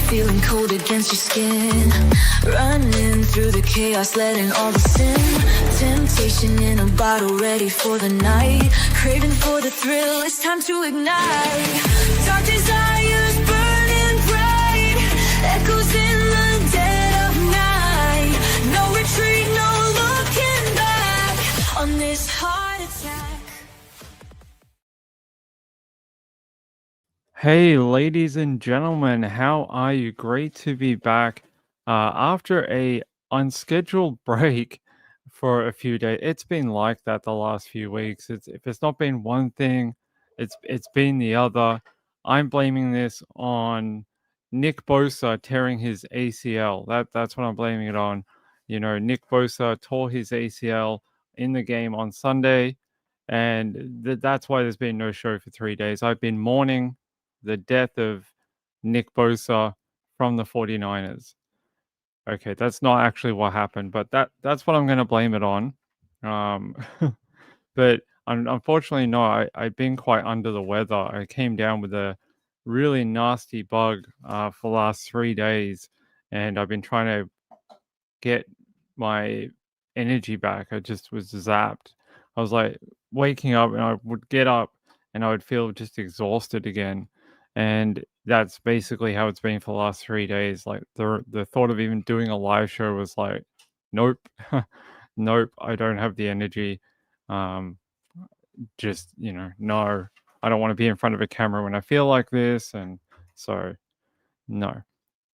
feeling cold against your skin. Running through the chaos, letting all the sin. Temptation in a bottle, ready for the night. Craving for the thrill, it's time to ignite. Dark desires burning bright. Echoes in the dead of night. No retreat, no looking back on this heart attack. Hey, ladies and gentlemen, how are you? Great to be back after a unscheduled break for a few days. It's been like that the last few weeks. If it's not been one thing, it's been the other. I'm blaming this on Nick Bosa tearing his ACL. That's what I'm blaming it on. You know, Nick Bosa tore his ACL in the game on Sunday, and that's why there's been no show for 3 days. I've been mourning the death of Nick Bosa from the 49ers. Okay, that's not actually what happened, but that's what I'm going to blame it on. But unfortunately, no, I've been quite under the weather. I came down with a really nasty bug for the last 3 days, and I've been trying to get my energy back. I just was zapped. I was like waking up, and I would get up and I would feel just exhausted again. And that's basically how it's been for the last 3 days. Like the thought of even doing a live show was like, nope, nope, I don't have the energy. Just, no, I don't want to be in front of a camera when I feel like this. And so, no.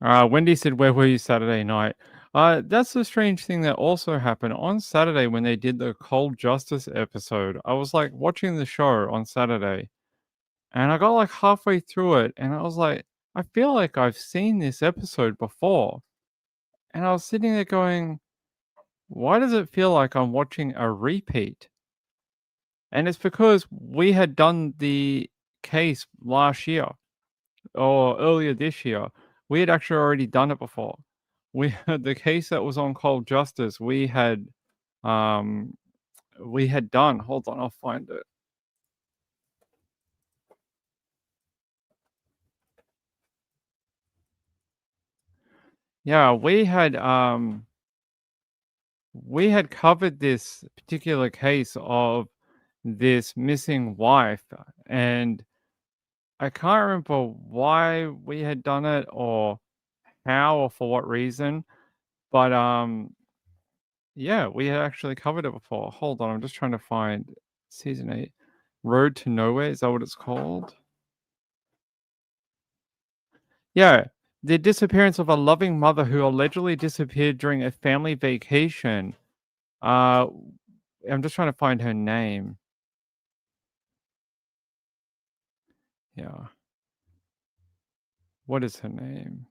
Wendy said, "Where were you Saturday night?" That's the strange thing that also happened on Saturday when they did the Cold Justice episode. I was like watching the show on Saturday, and I got like halfway through it, and I was like, I feel like I've seen this episode before. And I was sitting there going, why does it feel like I'm watching a repeat? And it's because we had done the case last year or earlier this year. We had actually already done it before. We had the case that was on Cold Justice. We had done. Hold on, I'll find it. Yeah, we had covered this particular case of this missing wife, and I can't remember why we had done it or how or for what reason, but yeah, we had actually covered it before. Hold on, I'm just trying to find season 8. Road to Nowhere, is that what it's called? Yeah, the disappearance of a loving mother who allegedly disappeared during a family vacation. I'm just trying to find her name. Yeah. What is her name?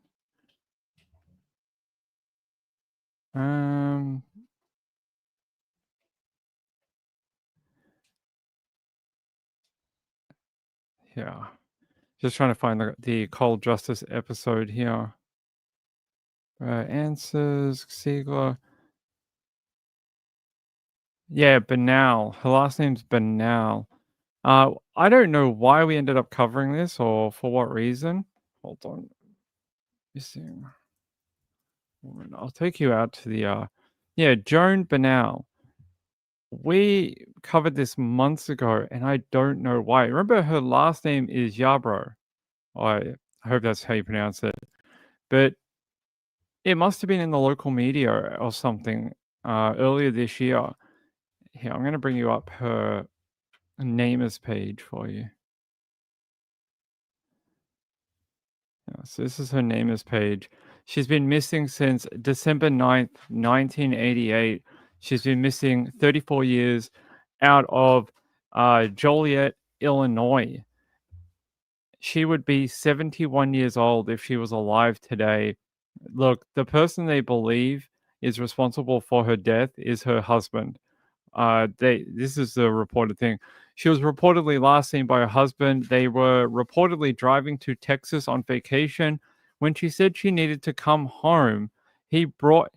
Yeah. Just trying to find the Cold Justice episode here. Answers, Siegler. Yeah, Banal. Her last name's Banal. I don't know why we ended up covering this or for what reason. Hold on. Missing woman. I'll take you out to the yeah, Joan Banal. We covered this months ago, and I don't know why. Remember, her last name is Yarbrough. I hope that's how you pronounce it. But it must have been in the local media or something earlier this year. Here, I'm going to bring you up her Namers page for you. Yeah, so this is her Namers page. She's been missing since December 9th, 1988. She's been missing 34 years out of Joliet, Illinois. She would be 71 years old if she was alive today. Look, the person they believe is responsible for her death is her husband. This is the reported thing. She was reportedly last seen by her husband. They were reportedly driving to Texas on vacation. When she said she needed to come home, he dropped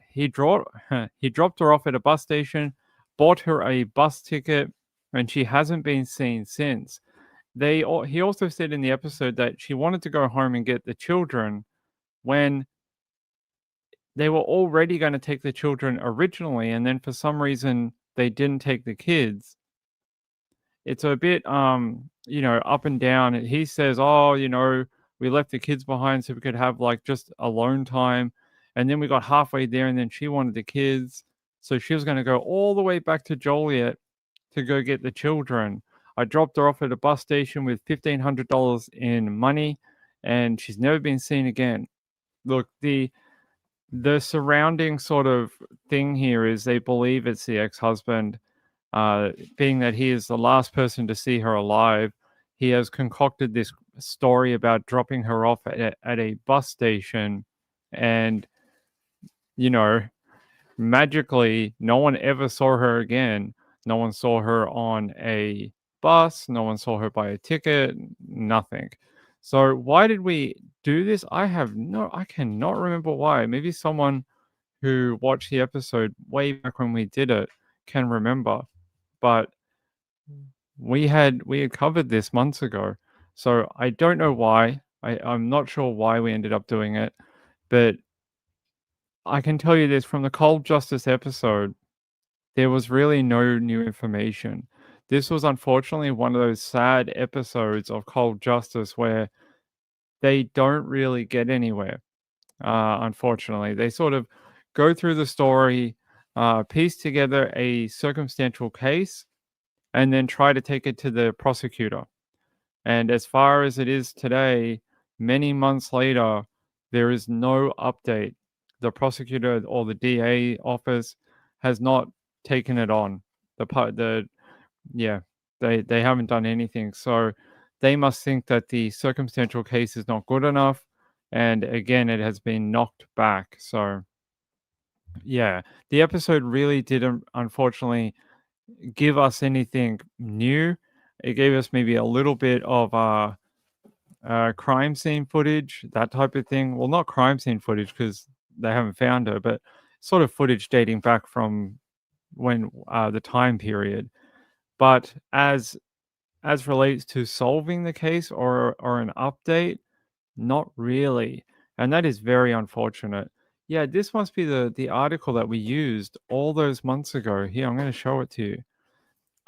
her off at a bus station, bought her a bus ticket, and she hasn't been seen since. He also said in the episode that she wanted to go home and get the children, when they were already going to take the children originally, and then for some reason they didn't take the kids. It's a bit, up and down. He says, "Oh, we left the kids behind so we could have like just alone time." And then we got halfway there, and then she wanted the kids. So she was going to go all the way back to Joliet to go get the children. I dropped her off at a bus station with $1,500 in money, and she's never been seen again. Look, the surrounding sort of thing here is they believe it's the ex-husband, being that he is the last person to see her alive. He has concocted this story about dropping her off at a bus station, and you know, magically, no one ever saw her again. No one saw her on a bus. No one saw her buy a ticket. Nothing. So why did we do this? I cannot remember why. Maybe someone who watched the episode way back when we did it can remember. But we had covered this months ago. So I don't know why. I'm not sure why we ended up doing it. But I can tell you this from the Cold Justice episode, there was really no new information. This was unfortunately one of those sad episodes of Cold Justice where they don't really get anywhere. Unfortunately, they sort of go through the story, piece together a circumstantial case, and then try to take it to the prosecutor. And as far as it is today, many months later, there is no update. The prosecutor or the DA office has not taken it on. They haven't done anything. So they must think that the circumstantial case is not good enough. And again, it has been knocked back. So yeah, the episode really didn't, unfortunately, give us anything new. It gave us maybe a little bit of crime scene footage, that type of thing. Well, not crime scene footage because they haven't found her, but sort of footage dating back from when the time period. But as relates to solving the case or an update, not really, and that is very unfortunate. Yeah, this must be the article that we used all those months ago. Here, I'm going to show it to you.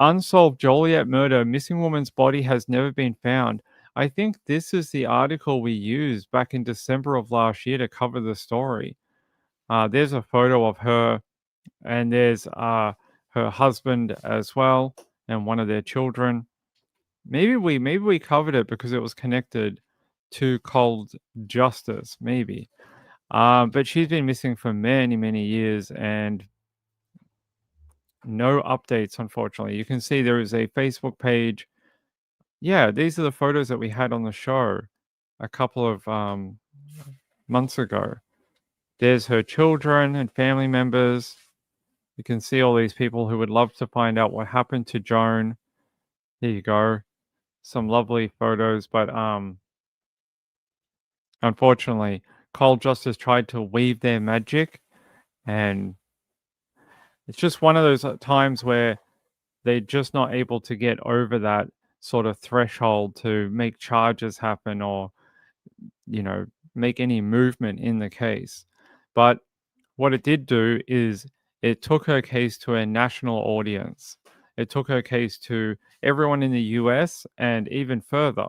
Unsolved Joliet murder, missing woman's body has never been found. I think this is the article we used back in December of last year to cover the story. There's a photo of her, and there's her husband as well, and one of their children. Maybe we covered it because it was connected to Cold Justice, maybe. But she's been missing for many years, and no updates, unfortunately. You can see there is a Facebook page. Yeah, these are the photos that we had on the show a couple of months ago. There's her children and family members. You can see all these people who would love to find out what happened to Joan. There you go. Some lovely photos, but unfortunately, Cold Justice tried to weave their magic, and it's just one of those times where they're just not able to get over that sort of threshold to make charges happen or, make any movement in the case. But what it did do is it took her case to a national audience. It took her case to everyone in the US and even further.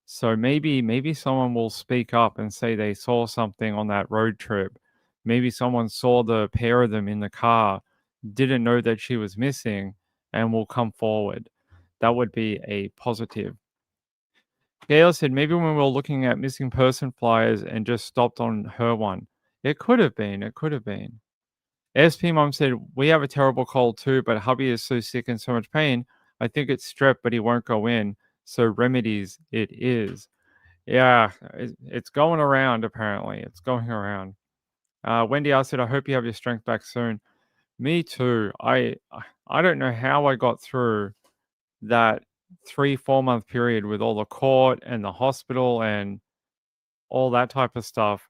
So maybe someone will speak up and say they saw something on that road trip. Maybe someone saw the pair of them in the car, didn't know that she was missing, and will come forward. That would be a positive. Gail said maybe when we were looking at missing person flyers and just stopped on her one. It could have been. It could have been. SP Mom said, we have a terrible cold too, but hubby is so sick and so much pain. I think it's strep, but he won't go in. So remedies it is. Yeah, it's going around apparently. It's going around. Wendy, I said, I hope you have your strength back soon. Me too. I don't know how I got through that 3-4 month period with all the court and the hospital and all that type of stuff.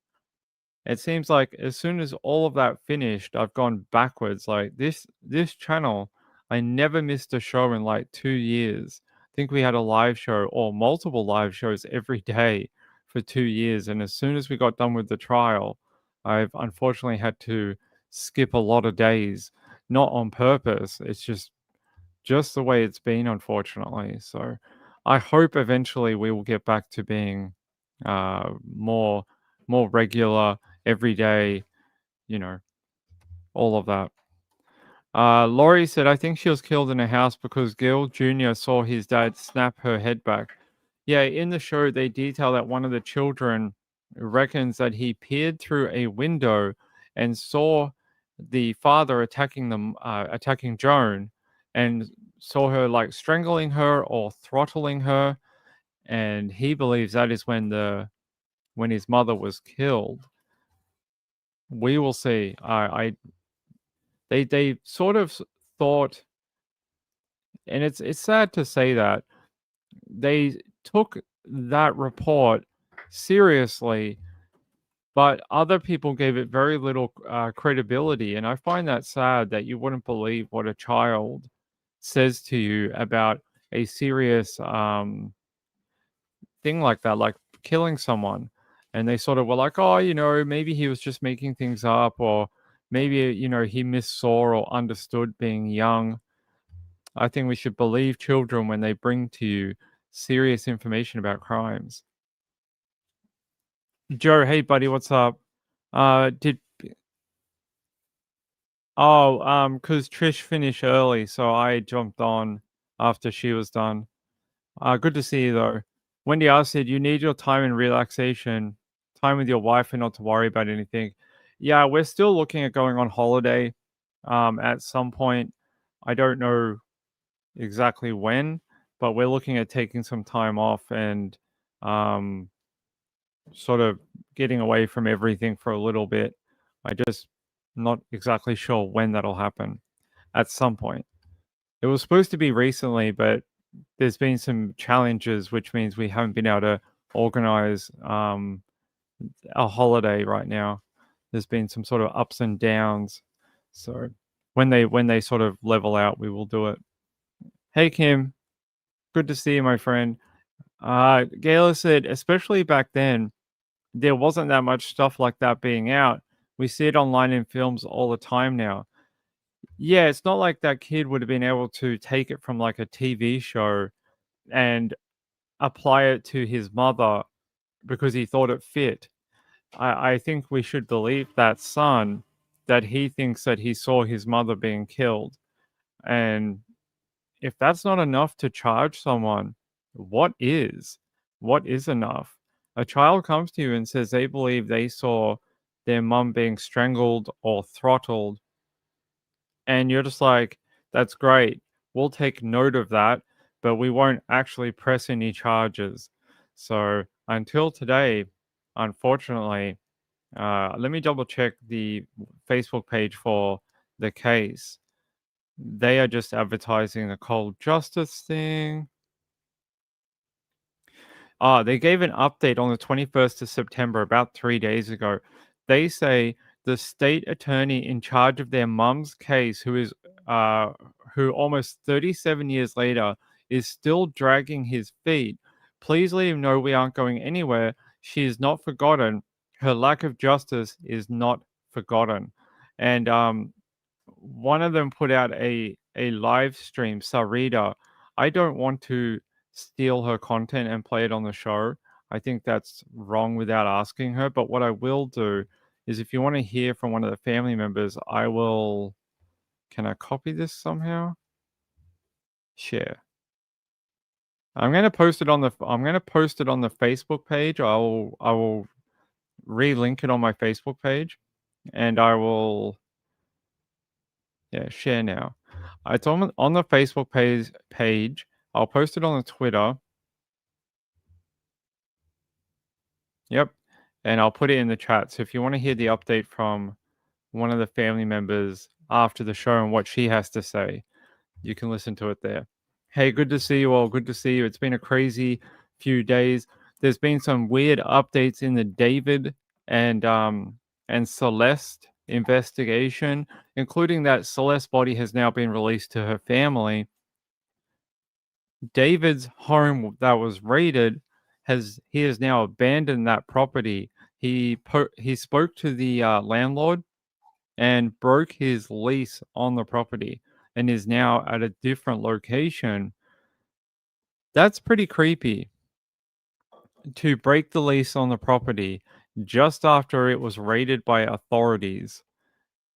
It seems like as soon as all of that finished, I've gone backwards. Like this channel, I never missed a show in like 2 years. I think we had a live show or multiple live shows every day for 2 years, and as soon as we got done with the trial, I've unfortunately had to skip a lot of days, not on purpose. It's just the way it's been, unfortunately. So I hope eventually we will get back to being more regular, every day, you know, all of that. Laurie said, I think she was killed in a house because Gil Jr. saw his dad snap her head back. Yeah, in the show, they detail that one of the children reckons that he peered through a window and saw the father attacking Joan, and saw her like strangling her or throttling her. And he believes that is when his mother was killed. We will see. They sort of thought, and it's sad to say that they took that report seriously, but other people gave it very little credibility. And I find that sad that you wouldn't believe what a child says to you about a serious thing like that, like killing someone. And they sort of were like, oh, maybe he was just making things up, or maybe, he missaw or understood being young. I think we should believe children when they bring to you serious information about crimes. Joe, hey buddy, what's up? Did because Trish finished early, so I jumped on after she was done. Good to see you though. Wendy I said you need your time and relaxation, time with your wife, and not to worry about anything. Yeah, we're still looking at going on holiday at some point. I don't know exactly when, but we're looking at taking some time off and sort of getting away from everything for a little bit. I just not exactly sure when that'll happen. At some point. It was supposed to be recently, but there's been some challenges, which means we haven't been able to organize a holiday right now. There's been some sort of ups and downs. So when they sort of level out, we will do it. Hey Kim, good to see you, my friend. Gayla said, especially back then, there wasn't that much stuff like that being out. We see it online in films all the time now. Yeah, it's not like that kid would have been able to take it from like a TV show and apply it to his mother because he thought it fit. I think we should believe that son that he thinks that he saw his mother being killed. And if that's not enough to charge someone, what is? What is enough? A child comes to you and says they believe they saw their mum being strangled or throttled, and you're just like, that's great. We'll take note of that, but we won't actually press any charges. So until today, unfortunately, let me double check the Facebook page for the case. They are just advertising the cold justice thing. They gave an update on the 21st of September, about 3 days ago. They say the state attorney in charge of their mum's case, who almost 37 years later is still dragging his feet. Please let him know we aren't going anywhere. She is not forgotten. Her lack of justice is not forgotten. And one of them put out a live stream, Sarita. I don't want to steal her content and play it on the show. I think that's wrong without asking her. But what I will do is, if you want to hear from one of the family members, I will. Can I copy this somehow? Share. I'm gonna post it on the Facebook page. I will relink it on my Facebook page, and I will share now. It's on the Facebook page. I'll post it on the Twitter. Yep. And I'll put it in the chat. So if you want to hear the update from one of the family members after the show and what she has to say, you can listen to it there. Hey, good to see you all. Good to see you. It's been a crazy few days. There's been some weird updates in the David and Celeste investigation, including that Celeste's body has now been released to her family. David's home that was raided has now abandoned that property. He spoke to the landlord and broke his lease on the property and is now at a different location. That's pretty creepy to break the lease on the property just after it was raided by authorities,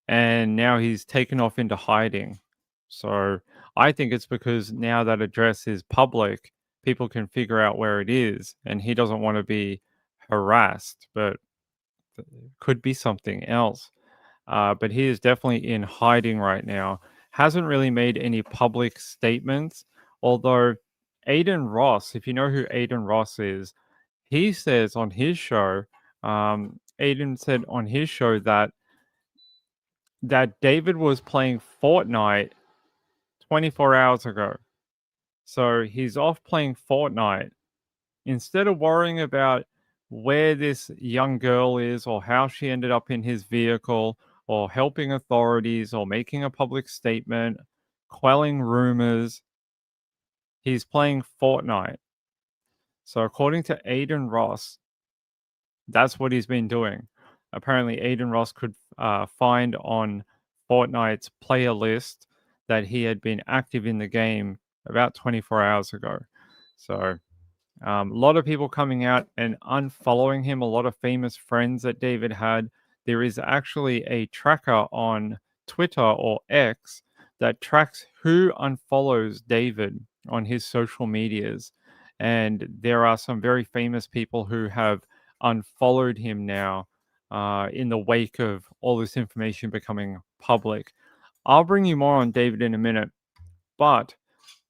and now he's taken off into hiding. So I think it's because now that address is public, people can figure out where it is, and he doesn't want to be harassed, but could be something else. But he is definitely in hiding right now. Hasn't really made any public statements, although Aiden Ross, if you know who Aiden Ross is, he says on his show, Aiden said on his show that David was playing Fortnite 24 hours ago. So he's off playing Fortnite. Instead of worrying about where this young girl is or how she ended up in his vehicle or helping authorities or making a public statement, quelling rumors, he's playing Fortnite. So according to Aiden Ross, that's what he's been doing. Apparently, Aiden Ross could find on Fortnite's player list that he had been active in the game about 24 hours ago. So a lot of people coming out and unfollowing him, a lot of famous friends that David had. There is actually a tracker on Twitter or X that tracks who unfollows David on his social medias. And there are some very famous people who have unfollowed him now in the wake of all this information becoming public. I'll bring you more on David in a minute, but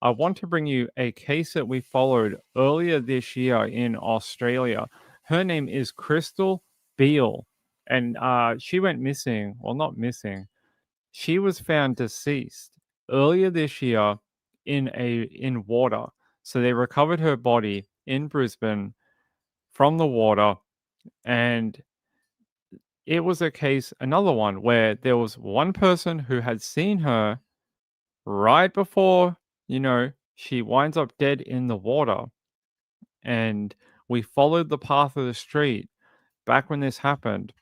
I want to bring you a case that we followed earlier this year in Australia. Her name is Crystal Beale, and she went missing. Well, not missing. She was found deceased earlier this year in water. So they recovered her body in Brisbane from the water, and it was a case, another one, where there was one person who had seen her right before, she winds up dead in the water. And we followed the path of the street back when this happened.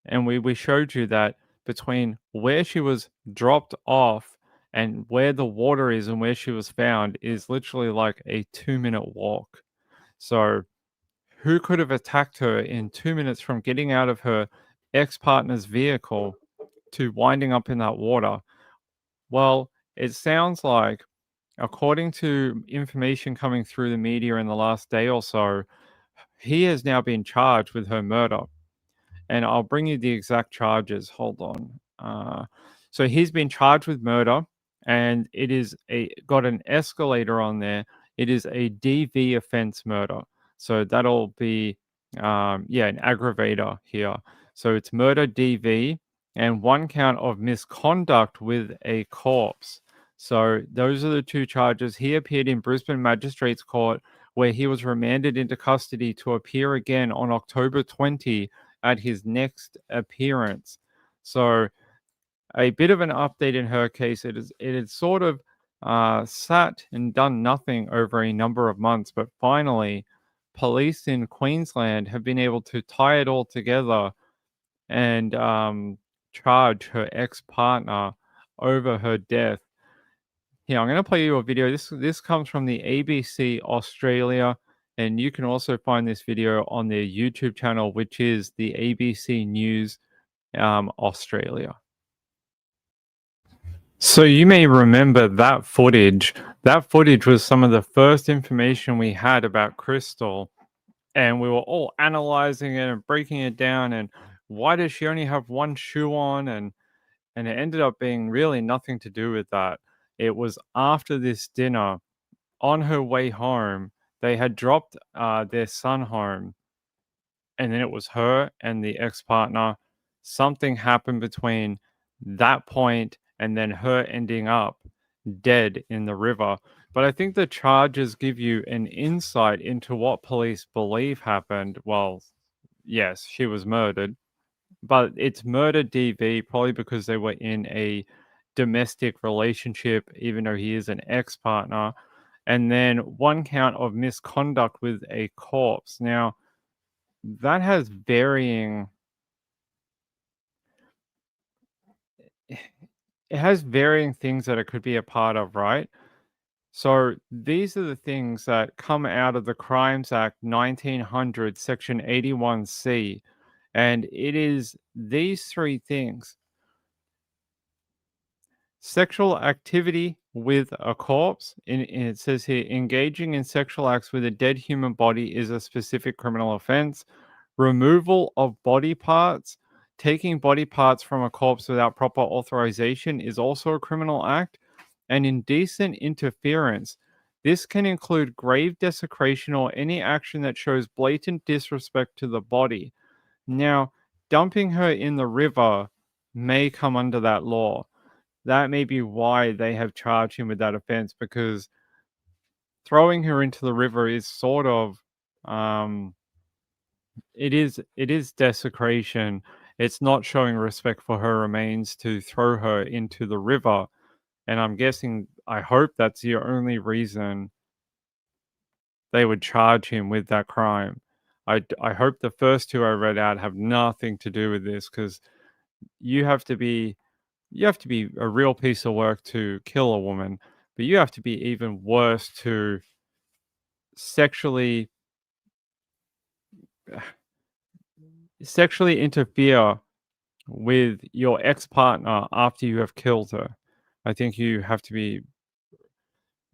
And we showed you that between where she was dropped off and where the water is and where she was found is literally like a 2-minute walk. So who could have attacked her in 2 minutes from getting out of her ex-partner's vehicle to winding up in that water? Well, it sounds like, according to information coming through the media in the last day or so, he has now been charged with her murder. And I'll bring you the exact charges. Hold on. So he's been charged with murder, and it is got an escalator on there. It is a DV offense murder. So that'll be an aggravator here. So it's murder DV and one count of misconduct with a corpse. So those are the two charges. He appeared in Brisbane Magistrates Court, where he was remanded into custody to appear again on October 20 at his next appearance. So a bit of an update in her case. It had sort of sat and done nothing over a number of months, but finally police in Queensland have been able to tie it all together and charge her ex-partner over her death. Here, I'm going to play you a video. This comes from the ABC Australia, and you can also find this video on their YouTube channel, which is the ABC News Australia. So you may remember that footage. That footage was some of the first information we had about Crystal, and we were all analyzing it and breaking it down, and why does she only have one shoe on? And it ended up being really nothing to do with that. It was after this dinner, on her way home, they had dropped their son home, and then it was her and the ex-partner. Something happened between that point and then her ending up dead in the river. But I think the charges give you an insight into what police believe happened. Well, yes, she was murdered, but it's murder DV, probably because they were in a domestic relationship, even though he is an ex-partner. and then 1 count of misconduct with a corpse. Now, that has varying it has varying things that it could be a part of, right? So these are the things that come out of the Crimes Act 1900, Section 81C. And it is these three things: sexual activity with a corpse. It says here, engaging in sexual acts with a dead human body is a specific criminal offense. Removal of body parts. Taking body parts from a corpse without proper authorization is also a criminal act. And indecent interference. This can include grave desecration or any action that shows blatant disrespect to the body. Now, dumping her in the river may come under that law. That may be why they have charged him with that offense, because throwing her into the river is sort of it is desecration. It's not showing respect for her remains to throw her into the river. And I'm guessing, I hope that's the only reason they would charge him with that crime. I hope the first two I read out have nothing to do with this, because you have to be you have to be a real piece of work to kill a woman, but you have to be even worse to sexually sexually interfere with your ex-partner after you have killed her. I think you have to be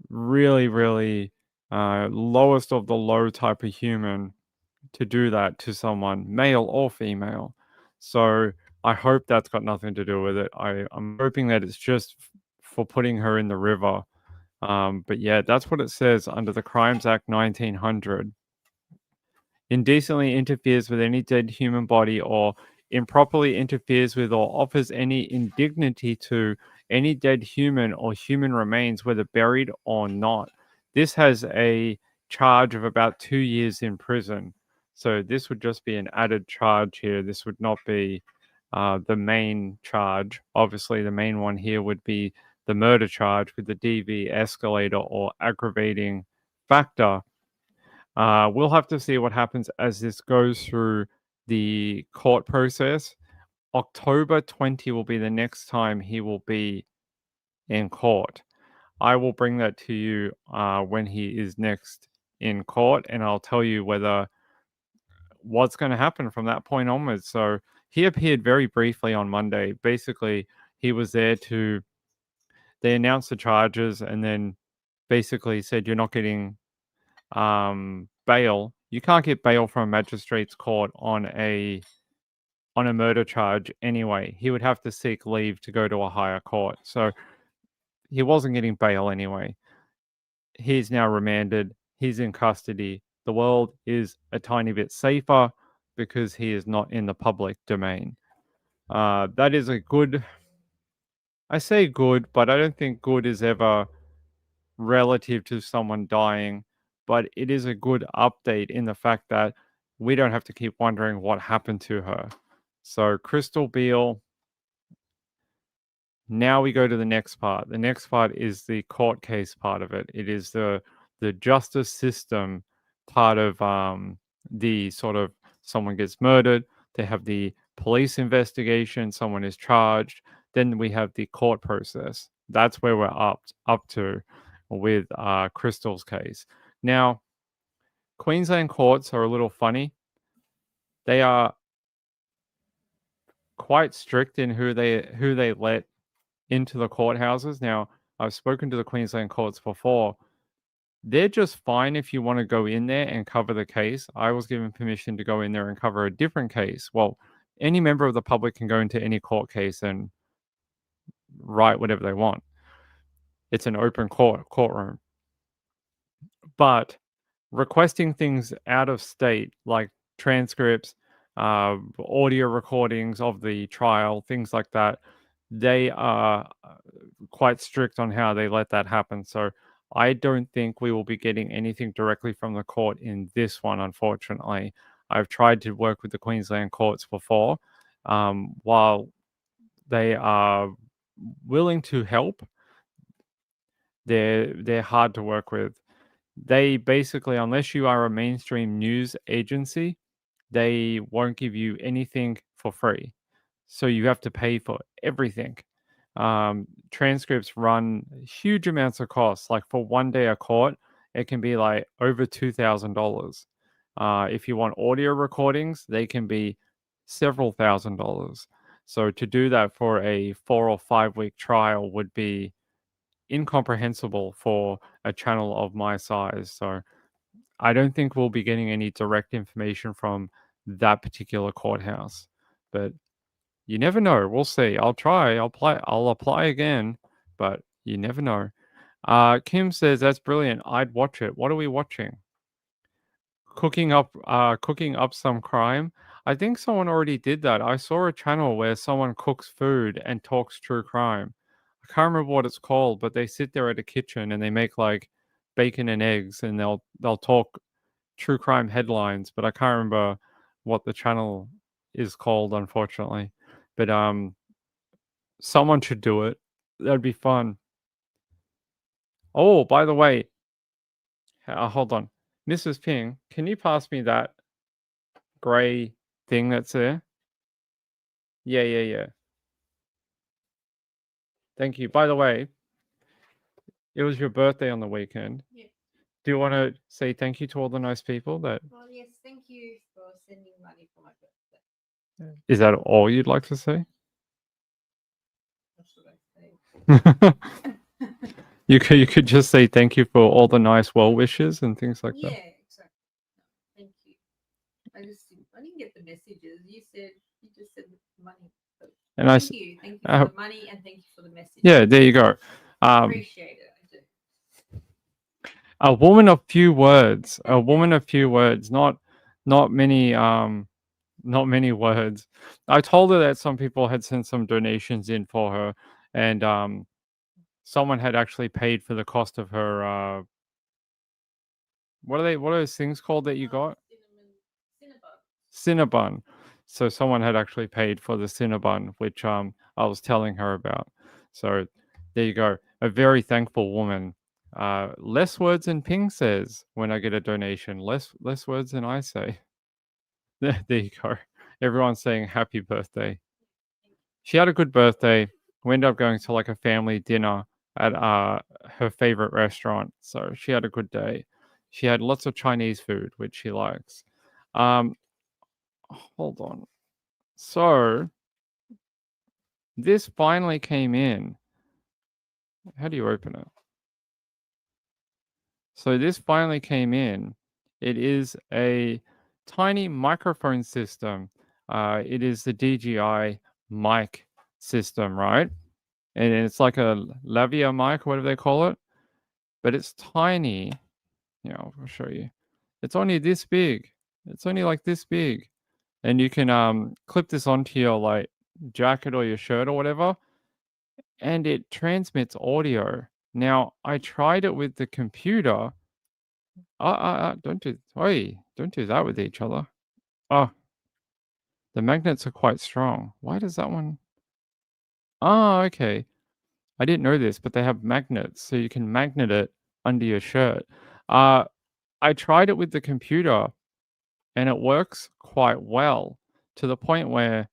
really, really lowest of the low type of human to do that to someone, male or female. So I hope that's got nothing to do with it. I'm hoping that it's just for putting her in the river. But yeah, that's what it says under the Crimes Act 1900. Indecently interferes with any dead human body, or improperly interferes with or offers any indignity to any dead human or human remains, whether buried or not. This has a charge of about 2 years in prison. So this would just be an added charge here. This would not be the main charge. Obviously, the main one here would be the murder charge with the DV escalator or aggravating factor. We'll have to see what happens as this goes through the court process. October 20 will be the next time he will be in court. I will bring that to you when he is next in court, and I'll tell you what's going to happen from that point onwards. So he appeared very briefly on Monday. Basically, he was there they announced the charges and then basically said, you're not getting bail. You can't get bail from a magistrate's court on a murder charge anyway. He would have to seek leave to go to a higher court. So he wasn't getting bail anyway. He's now remanded. He's in custody. The world is a tiny bit safer because he is not in the public domain. That is a good. I say good, but I don't think good is ever relative to someone dying, but it is a good update in the fact that we don't have to keep wondering what happened to her. So Crystal Beale. Now we go to the next part. The next part is the court case part of it. It is the justice system part of the sort of, someone gets murdered, they have the police investigation, someone is charged, then we have the court process. That's where we're up to with Crystal's case. Now, Queensland courts are a little funny. They are quite strict in who they let into the courthouses. Now, I've spoken to the Queensland courts before. They're just fine if you want to go in there and cover the case. I was given permission to go in there and cover a different case. Well, any member of the public can go into any court case and write whatever they want. It's an open courtroom. But requesting things out of state, like transcripts, audio recordings of the trial, things like that, they are quite strict on how they let that happen. So I don't think we will be getting anything directly from the court in this one, unfortunately. I've tried to work with the Queensland courts before. While they are willing to help, they're hard to work with. they basically, unless you are a mainstream news agency, they won't give you anything for free. So you have to pay for everything. Transcripts run huge amounts of costs. Like for 1 day of court, it can be like over $2,000. If you want audio recordings, they can be several $1,000s. So to do that for a 4 or 5 week trial would be incomprehensible for a channel of my size. So I don't think we'll be getting any direct information from that particular courthouse. But you never know. We'll see. I'll try. I'll apply again, but you never know. Kim says that's brilliant. I'd watch it. What are we watching? Cooking up some crime. I think someone already did that. I saw a channel where someone cooks food and talks true crime. I can't remember what it's called, but they sit there at a kitchen and they make like bacon and eggs and they'll talk true crime headlines, but I can't remember what the channel is called, unfortunately. But someone should do it. That'd be fun. Oh, by the way, hold on. Mrs. Ping, can you pass me that gray thing that's there? Yeah. Thank you. By the way, it was your birthday on the weekend. Yeah. Do you want to say thank you to all the nice people that? Well, yes, thank you for sending money for my birthday. Is that all you'd like to say? What should I say? You could just say thank you for all the nice well wishes and things like Yeah, that. exactly. No, thank you. I didn't get the messages. You just said money. But And thank you for the money and thank you for the message. Yeah, there you go. Appreciate it. I do. A woman of few words. A woman of few words. Not many not many words. I told her that some people had sent some donations in for her, and someone had actually paid for the cost of her. What are those things called that you got? Cinnabon. So someone had actually paid for the Cinnabon, which I was telling her about. So there you go. A very thankful woman. Less words than Ping says when I get a donation. Less words than I say. There you go. Everyone's saying happy birthday. She had a good birthday. We ended up going to like a family dinner at her favorite restaurant. So she had a good day. She had lots of Chinese food, which she likes. Hold on. So this finally came in. How do you open it? So this finally came in. It is a tiny microphone system. It is the DJI mic system, right? And it's like a lavalier mic, whatever they call it. But it's tiny. I'll show you. It's only this big. It's only like this big. And you can clip this onto your like jacket or your shirt or whatever, and it transmits audio. Now I tried it with the computer. Don't do that with each other. Oh, the magnets are quite strong. Why does that one? Oh, okay. I didn't know this, but they have magnets, so you can magnet it under your shirt. I tried it with the computer, and it works quite well to the point where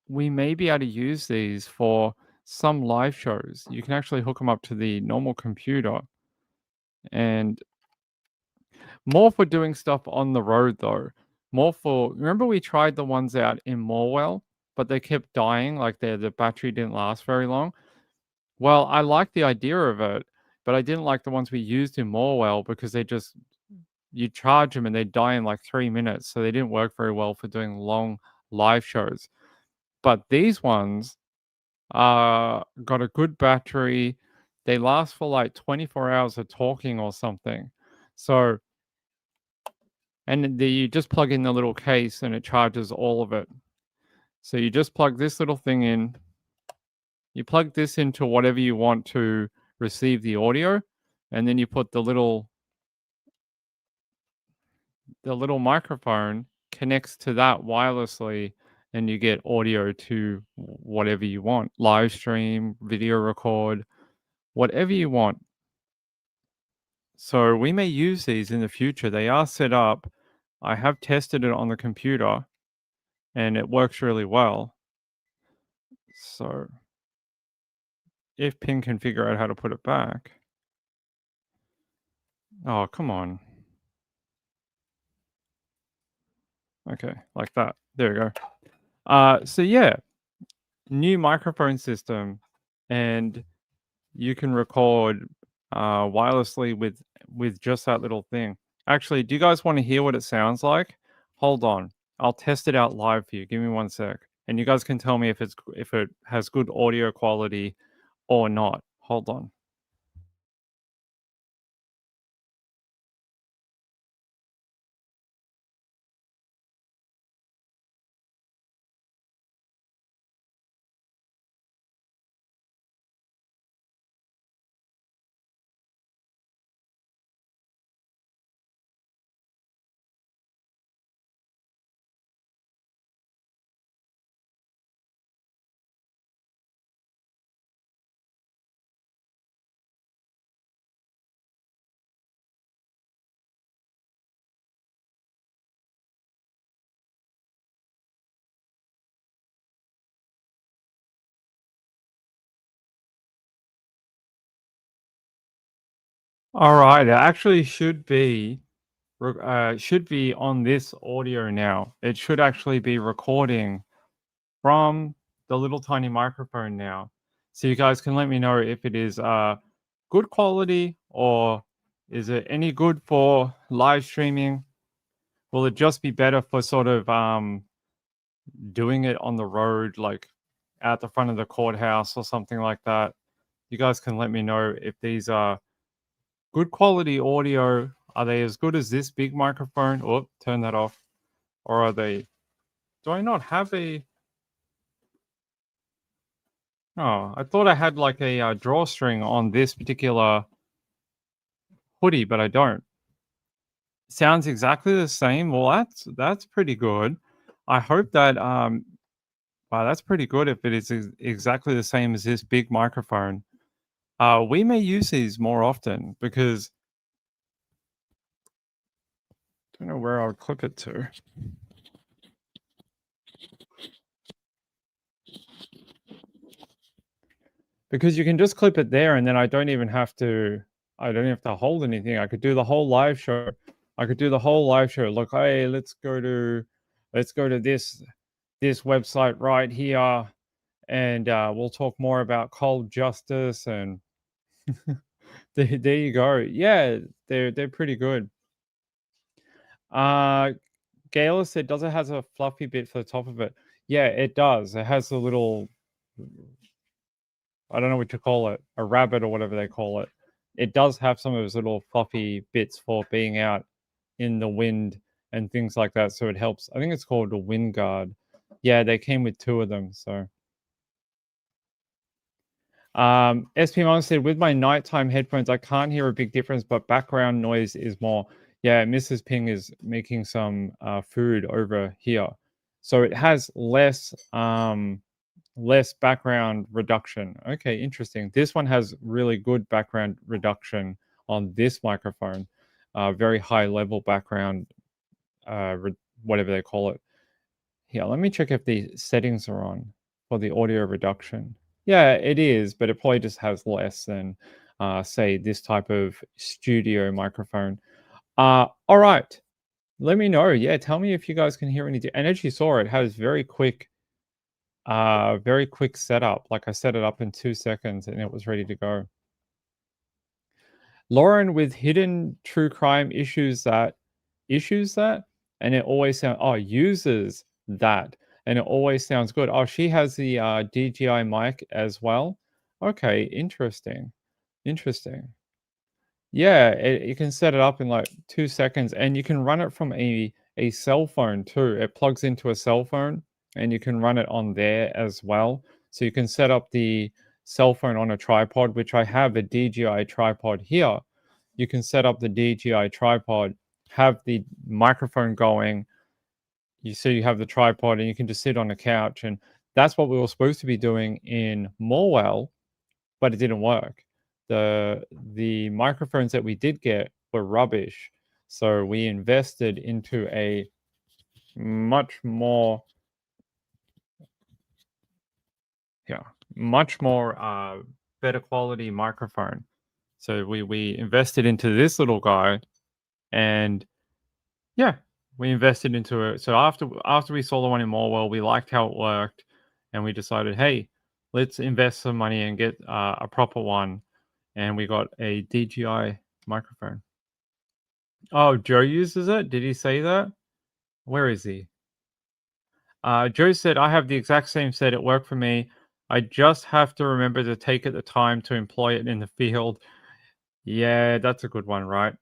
we may be able to use these for some live shows. You can actually hook them up to the normal computer, and more for doing stuff on the road though. Remember we tried the ones out in Morwell, but they kept dying, like the battery didn't last very long. Well, I liked the idea of it, but I didn't like the ones we used in Morwell because you charge them and they die in like 3 minutes, so they didn't work very well for doing long live shows. But these ones got a good battery. They last for like 24 hours of talking or something. So, and you just plug in the little case and it charges all of it. So you just plug this little thing in. You plug this into whatever you want to receive the audio, and then you put the little microphone connects to that wirelessly, and you get audio to whatever you want. Live stream, video record, whatever you want. So we may use these in the future. They are set up. I have tested it on the computer and it works really well. So if Ping can figure out how to put it back. Oh, come on. Okay, like that. There we go. So yeah, new microphone system, and you can record wirelessly with just that little thing. Actually, do you guys want to hear what it sounds like? Hold on, I'll test it out live for you. Give me 1 sec, and you guys can tell me if it has good audio quality or not. Hold on. All right, it actually should be on this audio now. It should actually be recording from the little tiny microphone now. So you guys can let me know if it is good quality or is it any good for live streaming? Will it just be better for sort of doing it on the road, like at the front of the courthouse or something like that? You guys can let me know if these are good quality audio. Are they as good as this big microphone? Oh, turn that off. Or are they? Do I not have a? Oh, I thought I had like a drawstring on this particular hoodie, but I don't. Sounds exactly the same. Well, that's pretty good. I hope that wow, that's pretty good if it is exactly the same as this big microphone. We may use these more often because I don't know where I would clip it to. Because you can just clip it there and then I don't have to hold anything. I could do the whole live show. Look, hey, let's go to this website right here and we'll talk more about cold justice and there you go. Yeah, they're pretty good. Gail said, does it has a fluffy bit for the top of it? Yeah, it does. It has a little, I don't know what to call it, a rabbit or whatever they call it. It does have some of those little fluffy bits for being out in the wind and things like that. So it helps. I think it's called a wind guard. Yeah, they came with 2 of them. So SP Mom said, with my nighttime headphones, I can't hear a big difference, but background noise is more. Yeah, Mrs. Ping is making some food over here. So it has less background reduction. Okay, interesting. This one has really good background reduction on this microphone. Very high level background, whatever they call it. Here, let me check if the settings are on for the audio reduction. Yeah, it is, but it probably just has less than, say, this type of studio microphone. All right. Let me know. Yeah, tell me if you guys can hear anything. And as you saw, it has very quick setup. Like I set it up in 2 seconds and it was ready to go. Lauren with hidden true crime issues that, and it always uses that, and it always sounds good. Oh, she has the DJI mic as well. Okay, interesting. Yeah, you can set it up in like 2 seconds, and you can run it from a cell phone too. It plugs into a cell phone, and you can run it on there as well. So you can set up the cell phone on a tripod, which I have a DJI tripod here. You can set up the DJI tripod, have the microphone going. You have the tripod, and you can just sit on the couch, and that's what we were supposed to be doing in Morwell, but it didn't work. the microphones that we did get were rubbish. So we invested into a much more better quality microphone. So we invested into this little guy, and yeah, we invested into it. So after we saw the one in Morwell, we liked how it worked, and we decided, hey, let's invest some money and get a proper one. And we got a DJI microphone. Oh, Joe uses it? Did he say that? Where is he? Joe said, I have the exact same set. It worked for me. I just have to remember to take it the time to employ it in the field. Yeah, that's a good one, right?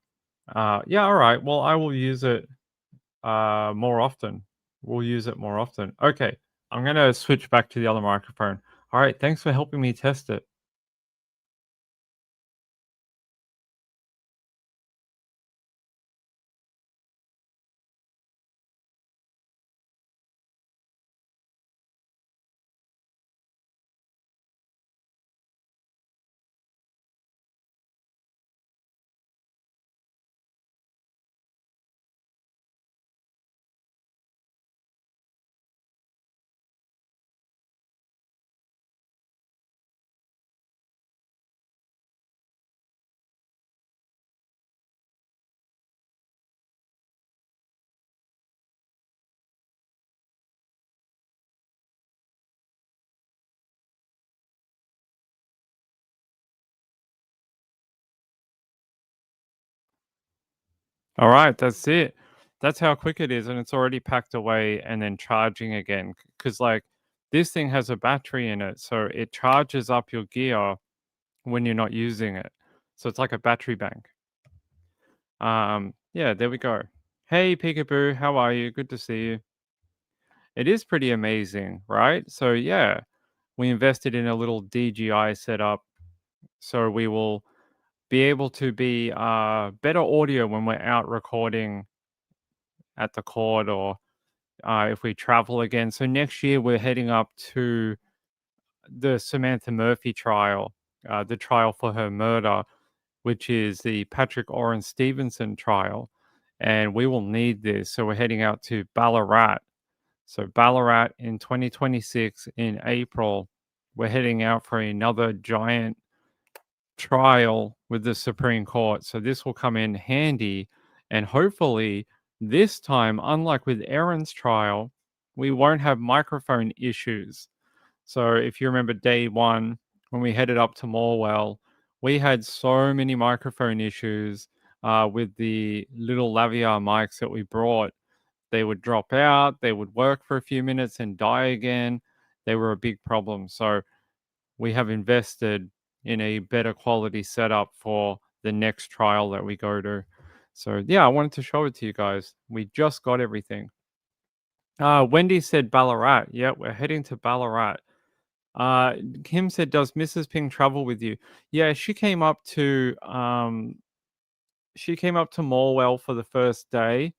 Yeah, all right. Well, I will use it more often. We'll use it more often. Okay, I'm going to switch back to the other microphone. All right, thanks for helping me test it. All right, that's it. That's how quick it is, and it's already packed away and then charging again. Because like this thing has a battery in it, so it charges up your gear when you're not using it. So it's like a battery bank. Yeah, there we go. Hey, Peekaboo, how are you? Good to see you. It is pretty amazing, right? So yeah, we invested in a little DJI setup, so we will be able to be better audio when we're out recording at the court or if we travel again. So next year we're heading up to the Samantha Murphy trial, the trial for her murder, which is the Patrick Oren Stevenson trial. And we will need this. So we're heading out to Ballarat. So Ballarat in 2026 in April, we're heading out for another giant trial with the Supreme Court. So this will come in handy. And hopefully, this time, unlike with Aaron's trial, we won't have microphone issues. So if you remember day one, when we headed up to Morwell, we had so many microphone issues with the little Laviar mics that we brought. They would drop out, they would work for a few minutes and die again. They were a big problem. So we have invested in a better quality setup for the next trial that we go to. So yeah, I wanted to show it to you guys. We just got everything. Wendy said Ballarat. Yeah, we're heading to Ballarat. Kim said, "Does Mrs. Ping travel with you?" Yeah, she came up to Morwell for the first day.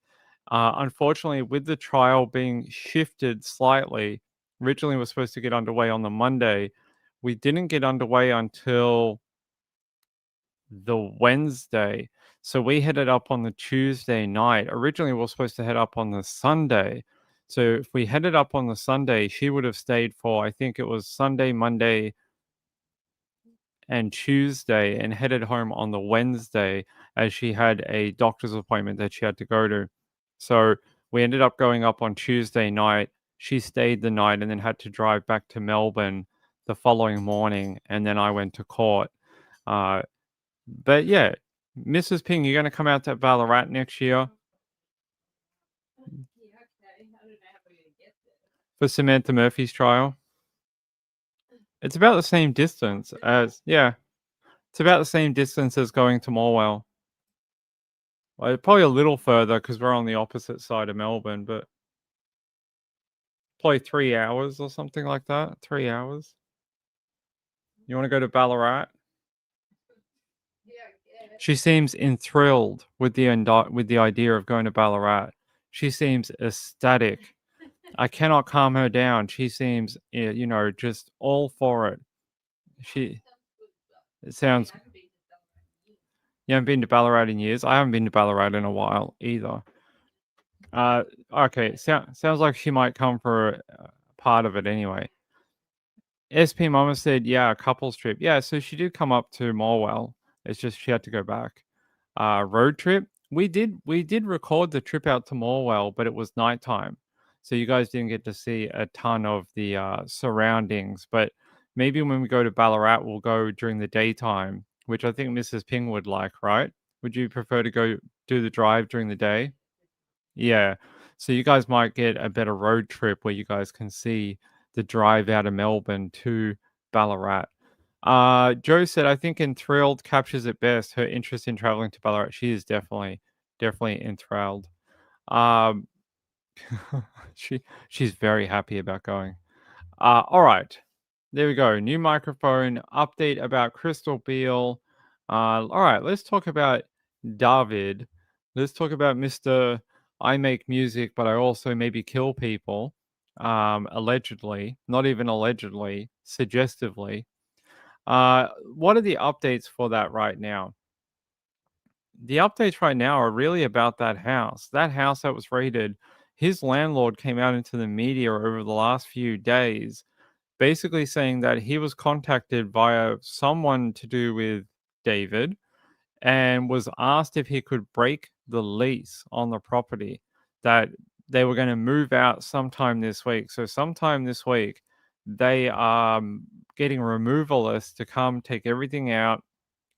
Unfortunately, with the trial being shifted slightly, originally we're supposed to get underway on the Monday. We didn't get underway until the Wednesday. So we headed up on the Tuesday night. Originally, we were supposed to head up on the Sunday. So if we headed up on the Sunday, she would have stayed for, I think it was Sunday, Monday, and Tuesday and headed home on the Wednesday as she had a doctor's appointment that she had to go to. So we ended up going up on Tuesday night. She stayed the night and then had to drive back to Melbourne the following morning. And then I went to court. But yeah, Mrs. Ping, you're going to come out to Ballarat next year Yeah, okay. I don't know how we're gonna get there. for Samantha Murphy's trial. It's about the same distance as, yeah, it's about the same distance as going to Morwell. Well, probably a little further because we're on the opposite side of Melbourne, but probably 3 hours or something like that. 3 hours. You want to go to Ballarat? Yeah, I guess. She seems enthralled with the idea of going to Ballarat. She seems ecstatic. I cannot calm her down. She seems, just all for it. She Sounds good, but it sounds I could be You haven't been to Ballarat in years? I haven't been to Ballarat in a while either. Okay, sounds like she might come for part of it anyway. SP Mama said, yeah, a couple's trip. Yeah, so she did come up to Morwell. It's just she had to go back. Road trip. We did record the trip out to Morwell, but it was nighttime. So you guys didn't get to see a ton of the surroundings. But maybe when we go to Ballarat, we'll go during the daytime, which I think Mrs. Ping would like, right? Would you prefer to go do the drive during the day? Yeah. So you guys might get a better road trip where you guys can see the drive out of Melbourne to Ballarat. Joe said, I think enthralled captures it best. Her interest in traveling to Ballarat. She is definitely enthralled. Um, she's very happy about going. All right. There we go. New microphone update about Crystal Beale. All right, let's talk about David. Let's talk about Mr. I make music, but I also maybe kill people. Allegedly, not even allegedly, suggestively. What are the updates for that right now? The updates right now are really about that house. That house that was raided, his landlord came out into the media over the last few days, basically saying that he was contacted via someone to do with David and was asked if he could break the lease on the property, that they were going to move out sometime this week. So sometime this week, they are getting removalists to come take everything out,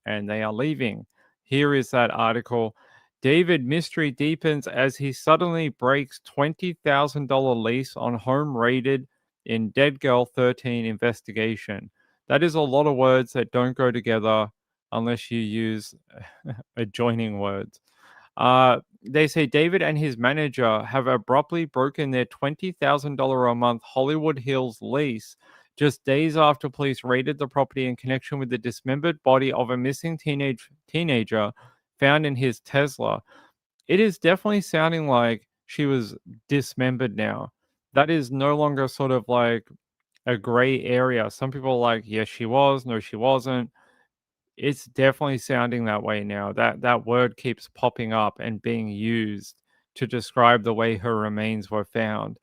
and they are leaving. Here is that article. David mystery deepens as he suddenly breaks $20,000 lease on home raided in Dead Girl 13 investigation. That is a lot of words that don't go together unless you use adjoining words. They say David and his manager have abruptly broken their $20,000 a month Hollywood Hills lease just days after police raided the property in connection with the dismembered body of a missing teenager found in his Tesla. It is definitely sounding like she was dismembered now. That is no longer sort of like a gray area. Some people are like, yes, she was, no, she wasn't. It's definitely sounding that way now. That word keeps popping up and being used to describe the way her remains were found.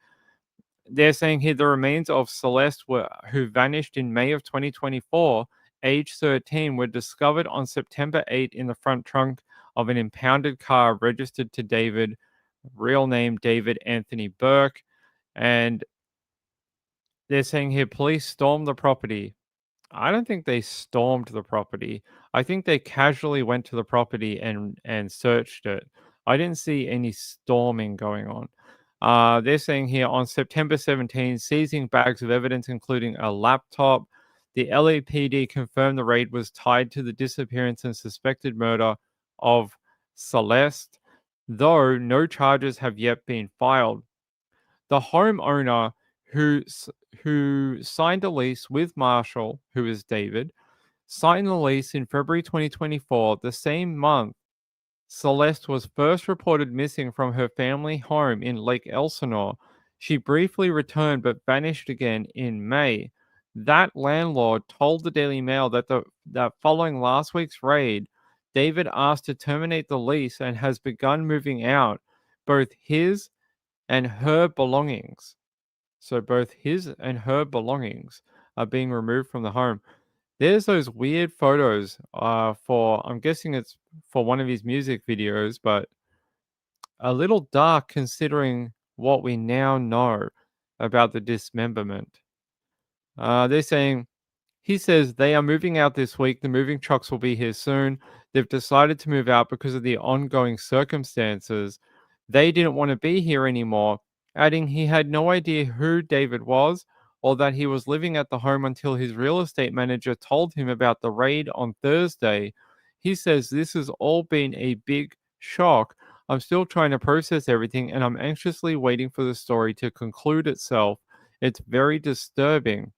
They're saying here the remains of Celeste, who vanished in May of 2024, age 13, were discovered on September 8 in the front trunk of an impounded car registered to David, real name David Anthony Burke. And they're saying here police stormed the property. I don't think they stormed the property. I think they casually went to the property and searched it. I didn't see any storming going on. They're saying here on September 17, seizing bags of evidence, including a laptop. The LAPD confirmed the raid was tied to the disappearance and suspected murder of Celeste, though no charges have yet been filed. The homeowner who signed a lease with Marshall, who is David, signed the lease in February 2024, the same month Celeste was first reported missing from her family home in Lake Elsinore. She briefly returned but vanished again in May. That landlord told the Daily Mail that following last week's raid, David asked to terminate the lease and has begun moving out both his and her belongings. So both his and her belongings are being removed from the home. There's those weird photos I'm guessing it's for one of his music videos, but a little dark considering what we now know about the dismemberment. They're saying he says they are moving out this week. The moving trucks will be here soon. They've decided to move out because of the ongoing circumstances. They didn't want to be here anymore, adding he had no idea who David was or that he was living at the home until his real estate manager told him about the raid on Thursday. He says this has all been a big shock. I'm still trying to process everything and I'm anxiously waiting for the story to conclude itself. It's very disturbing.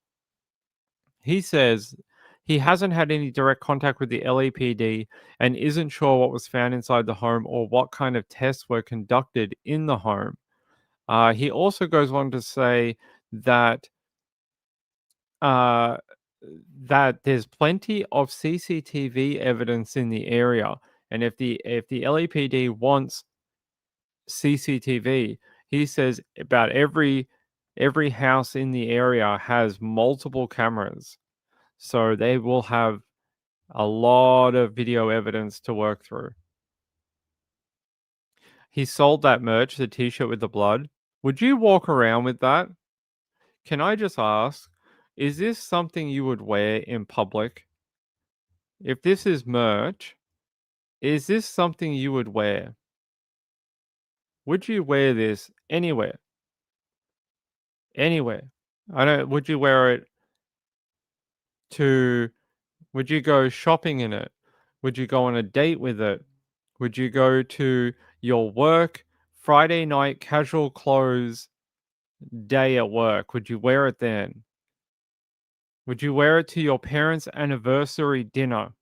He says he hasn't had any direct contact with the LAPD and isn't sure what was found inside the home or what kind of tests were conducted in the home. He also goes on to say that that there's plenty of CCTV evidence in the area. And if the LAPD wants CCTV, he says about every house in the area has multiple cameras. So they will have a lot of video evidence to work through. He sold that merch, the t-shirt with the blood. Would you walk around with that? Can I just ask, is this something you would wear in public? If this is merch, is this something you would wear? Would you wear this anywhere? Anywhere? I don't. Would you wear it to? Would you go shopping in it? Would you go on a date with it? Would you go to your work Friday night casual clothes day at work? Would you wear it then? Would you wear it to your parents' anniversary dinner?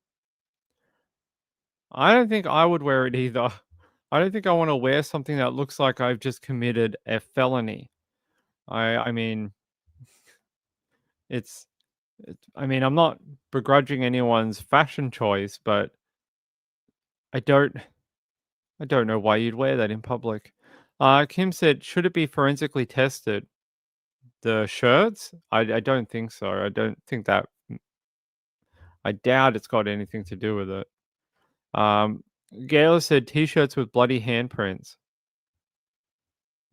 I don't think I would wear it either. I don't think I want to wear something that looks like I've just committed a felony. I mean, it's, I mean, I'm not begrudging anyone's fashion choice, but I don't I don't know why you'd wear that in public. Kim said, should it be forensically tested? The shirts? I don't think so. I don't think that. I doubt it's got anything to do with it. Gayla said t-shirts with bloody handprints.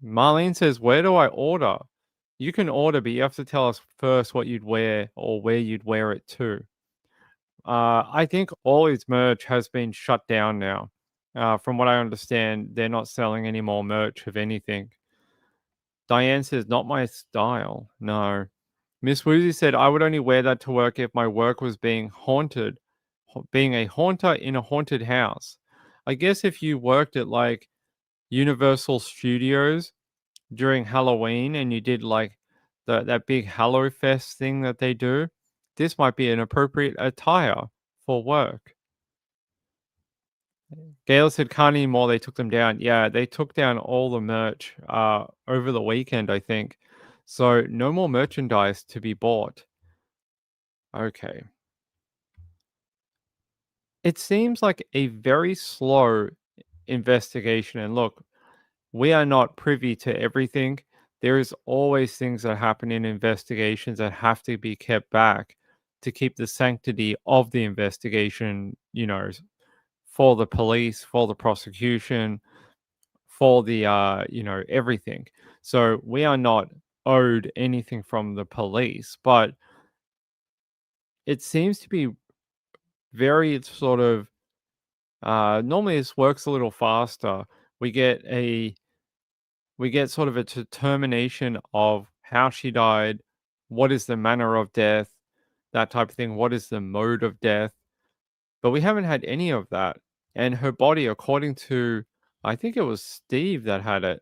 Marlene says, where do I order? You can order, but you have to tell us first what you'd wear or where you'd wear it to. I think all his merch has been shut down now. From what I understand, they're not selling any more merch of anything. Diane says, not my style. No. Miss Woozy said, I would only wear that to work if my work was being haunted, being a haunter in a haunted house. I guess if you worked at like Universal Studios during Halloween and you did like that big Hallow Fest thing that they do, this might be an appropriate attire for work. Gail said, can't anymore. They took them down. Yeah, they took down all the merch over the weekend, I think. So no more merchandise to be bought. Okay. It seems like a very slow investigation. And look, we are not privy to everything. There is always things that happen in investigations that have to be kept back to keep the sanctity of the investigation, for the police, for the prosecution, for the everything. So we are not owed anything from the police, but it seems to be very sort of normally this works a little faster. We get sort of a determination of how she died, what is the manner of death, that type of thing, what is the mode of death. But we haven't had any of that. And her body, according to, I think it was Steve that had it.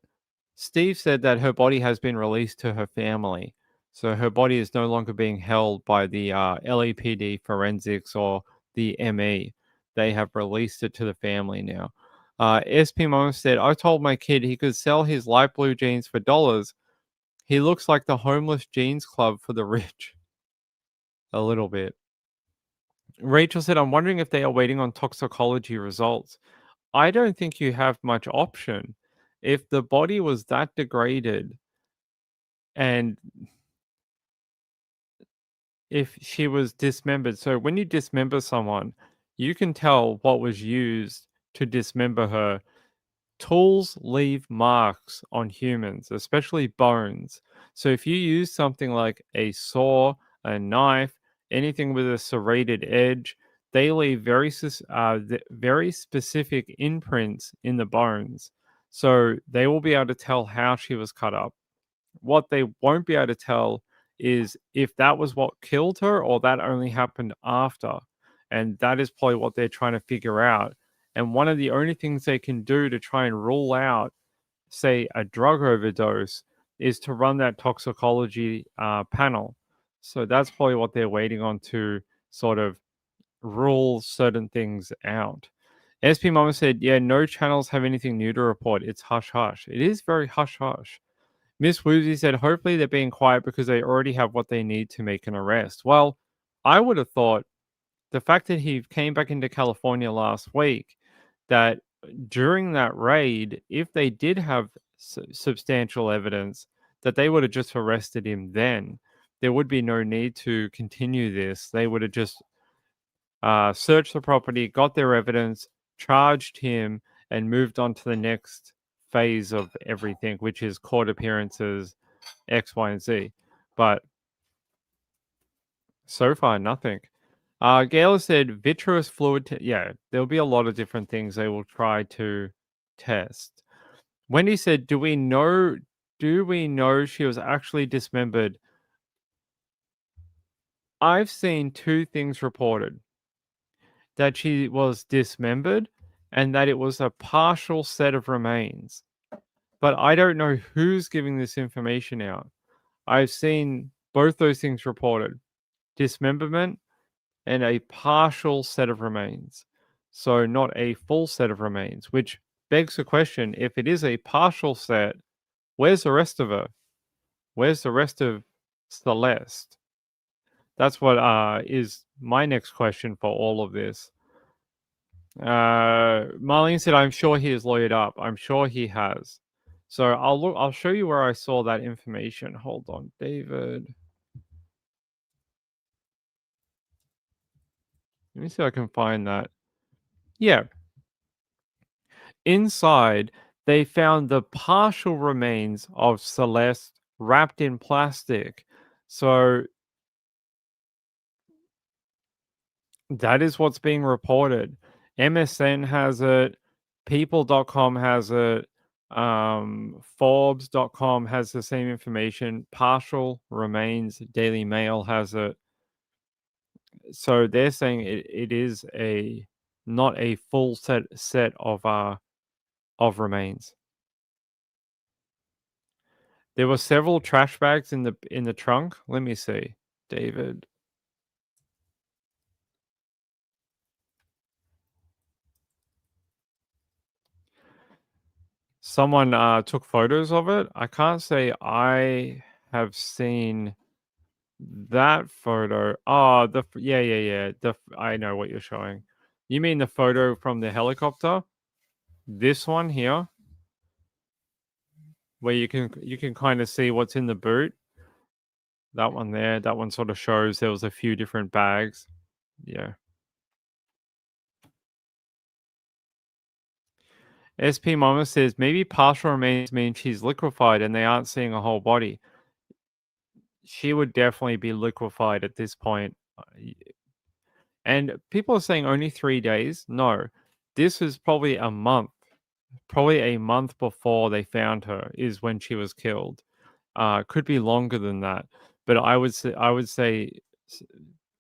Steve said that her body has been released to her family. So her body is no longer being held by the LAPD forensics or the ME. They have released it to the family now. SP Mom said, I told my kid he could sell his light blue jeans for dollars. He looks like the homeless jeans club for the rich. A little bit. Rachel said, I'm wondering if they are waiting on toxicology results. I don't think you have much option. If the body was that degraded and if she was dismembered, so when you dismember someone, you can tell what was used to dismember her. Tools leave marks on humans, especially bones. So if you use something like a saw, a knife, anything with a serrated edge, they leave very specific imprints in the bones. So they will be able to tell how she was cut up. What they won't be able to tell is if that was what killed her or that only happened after. And that is probably what they're trying to figure out. And one of the only things they can do to try and rule out, say, a drug overdose is to run that toxicology panel. So that's probably what they're waiting on to sort of rule certain things out. SP Mama said, yeah, no channels have anything new to report. It's hush hush. It is very hush hush. Miss Woozy said, hopefully they're being quiet because they already have what they need to make an arrest. Well, I would have thought the fact that he came back into California last week, that during that raid, if they did have substantial evidence, that they would have just arrested him then. There would be no need to continue this. They would have just searched the property, got their evidence, charged him, and moved on to the next phase of everything, which is court appearances, X, Y, and Z. But so far, nothing. Gail said vitreous fluid. Yeah, there'll be a lot of different things they will try to test. Wendy said, "Do we know she was actually dismembered?" I've seen two things reported: that she was dismembered and that it was a partial set of remains. But I don't know who's giving this information out. I've seen both those things reported: dismemberment and a partial set of remains. So not a full set of remains, which begs the question, if it is a partial set, where's the rest of her? Where's the rest of Celeste? That's what is my next question for all of this. Marlene said, "I'm sure he is lawyered up." I'm sure he has. So I'll show you where I saw that information. Hold on, David. Let me see if I can find that. Yeah. Inside, they found the partial remains of Celeste wrapped in plastic. So that is what's being reported. MSN has it, people.com has it, Forbes.com has the same information, partial remains, Daily Mail has it. So they're saying it is not a full set of remains. There were several trash bags in the trunk. Let me see, David. Someone took photos of it. I can't say I have seen that photo. Oh, yeah. I know what you're showing. You mean the photo from the helicopter? This one here, where you can kind of see what's in the boot. That one there. That one sort of shows there was a few different bags. Yeah. SP Mama says maybe partial remains mean she's liquefied and they aren't seeing a whole body. She would definitely be liquefied at this point. And people are saying only 3 days. No, this is probably a month. Probably a month before they found her is when she was killed. Could be longer than that, but I would say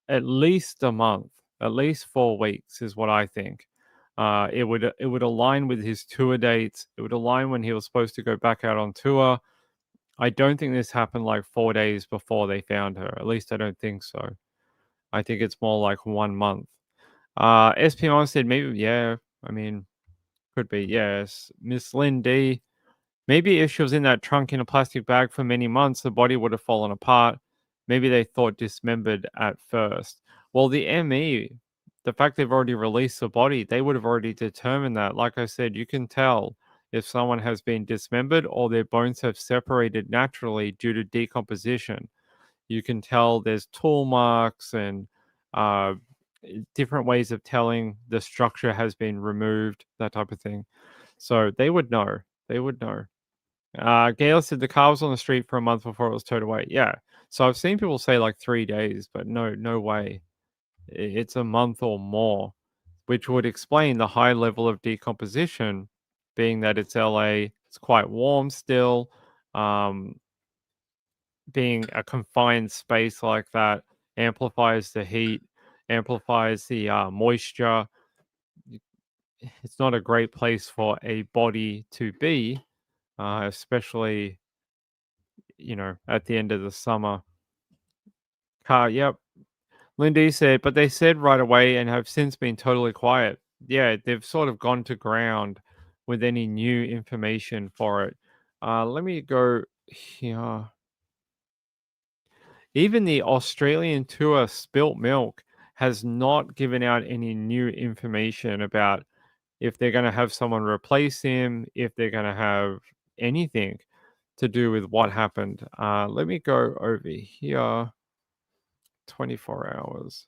at least a month, at least 4 weeks is what I think. It would align with his tour dates. It would align when he was supposed to go back out on tour. I don't think this happened like 4 days before they found her. At least I don't think so. I think it's more like 1 month. SPM said maybe, yeah. I mean, could be, yes. Miss Lynn D. Maybe if she was in that trunk in a plastic bag for many months, the body would have fallen apart. Maybe they thought dismembered at first. Well, the ME, the fact they've already released the body, they would have already determined that. Like I said, you can tell if someone has been dismembered or their bones have separated naturally due to decomposition. You can tell there's tool marks and uh, different ways of telling the structure has been removed, that type of thing. So they would know. They would know. Gail said the car was on the street for a month before it was towed away. Yeah. So I've seen people say like 3 days, but no way. It's a month or more, which would explain the high level of decomposition, being that it's LA, it's quite warm still. Being a confined space like that amplifies the heat, amplifies the moisture. It's not a great place for a body to be, especially at the end of the summer. Yep. Lindy said, but they said right away and have since been totally quiet. Yeah, they've sort of gone to ground with any new information for it. Let me go here. Even the Australian tour Spilt Milk has not given out any new information about if they're going to have someone replace him, if they're going to have anything to do with what happened. Let me go over here. 24 hours.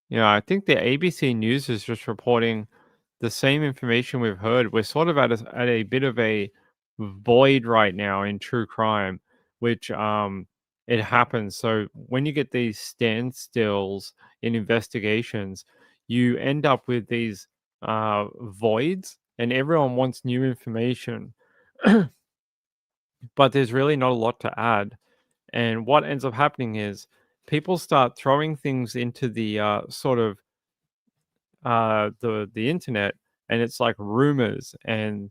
Yeah, I think the ABC News is just reporting the same information we've heard. We're sort of at a bit of a void right now in true crime, which it happens. So when you get these standstills in investigations, you end up with these voids, and everyone wants new information, but there's really not a lot to add. And what ends up happening is people start throwing things into the sort of the internet, and it's like rumors and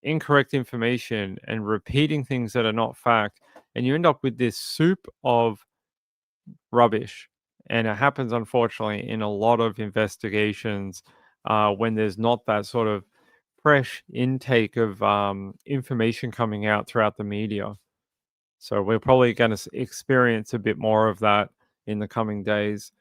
incorrect information and repeating things that are not fact, and you end up with this soup of rubbish. And it happens, unfortunately, in a lot of investigations when there's not that sort of fresh intake of information coming out throughout the media. So we're probably going to experience a bit more of that in the coming days.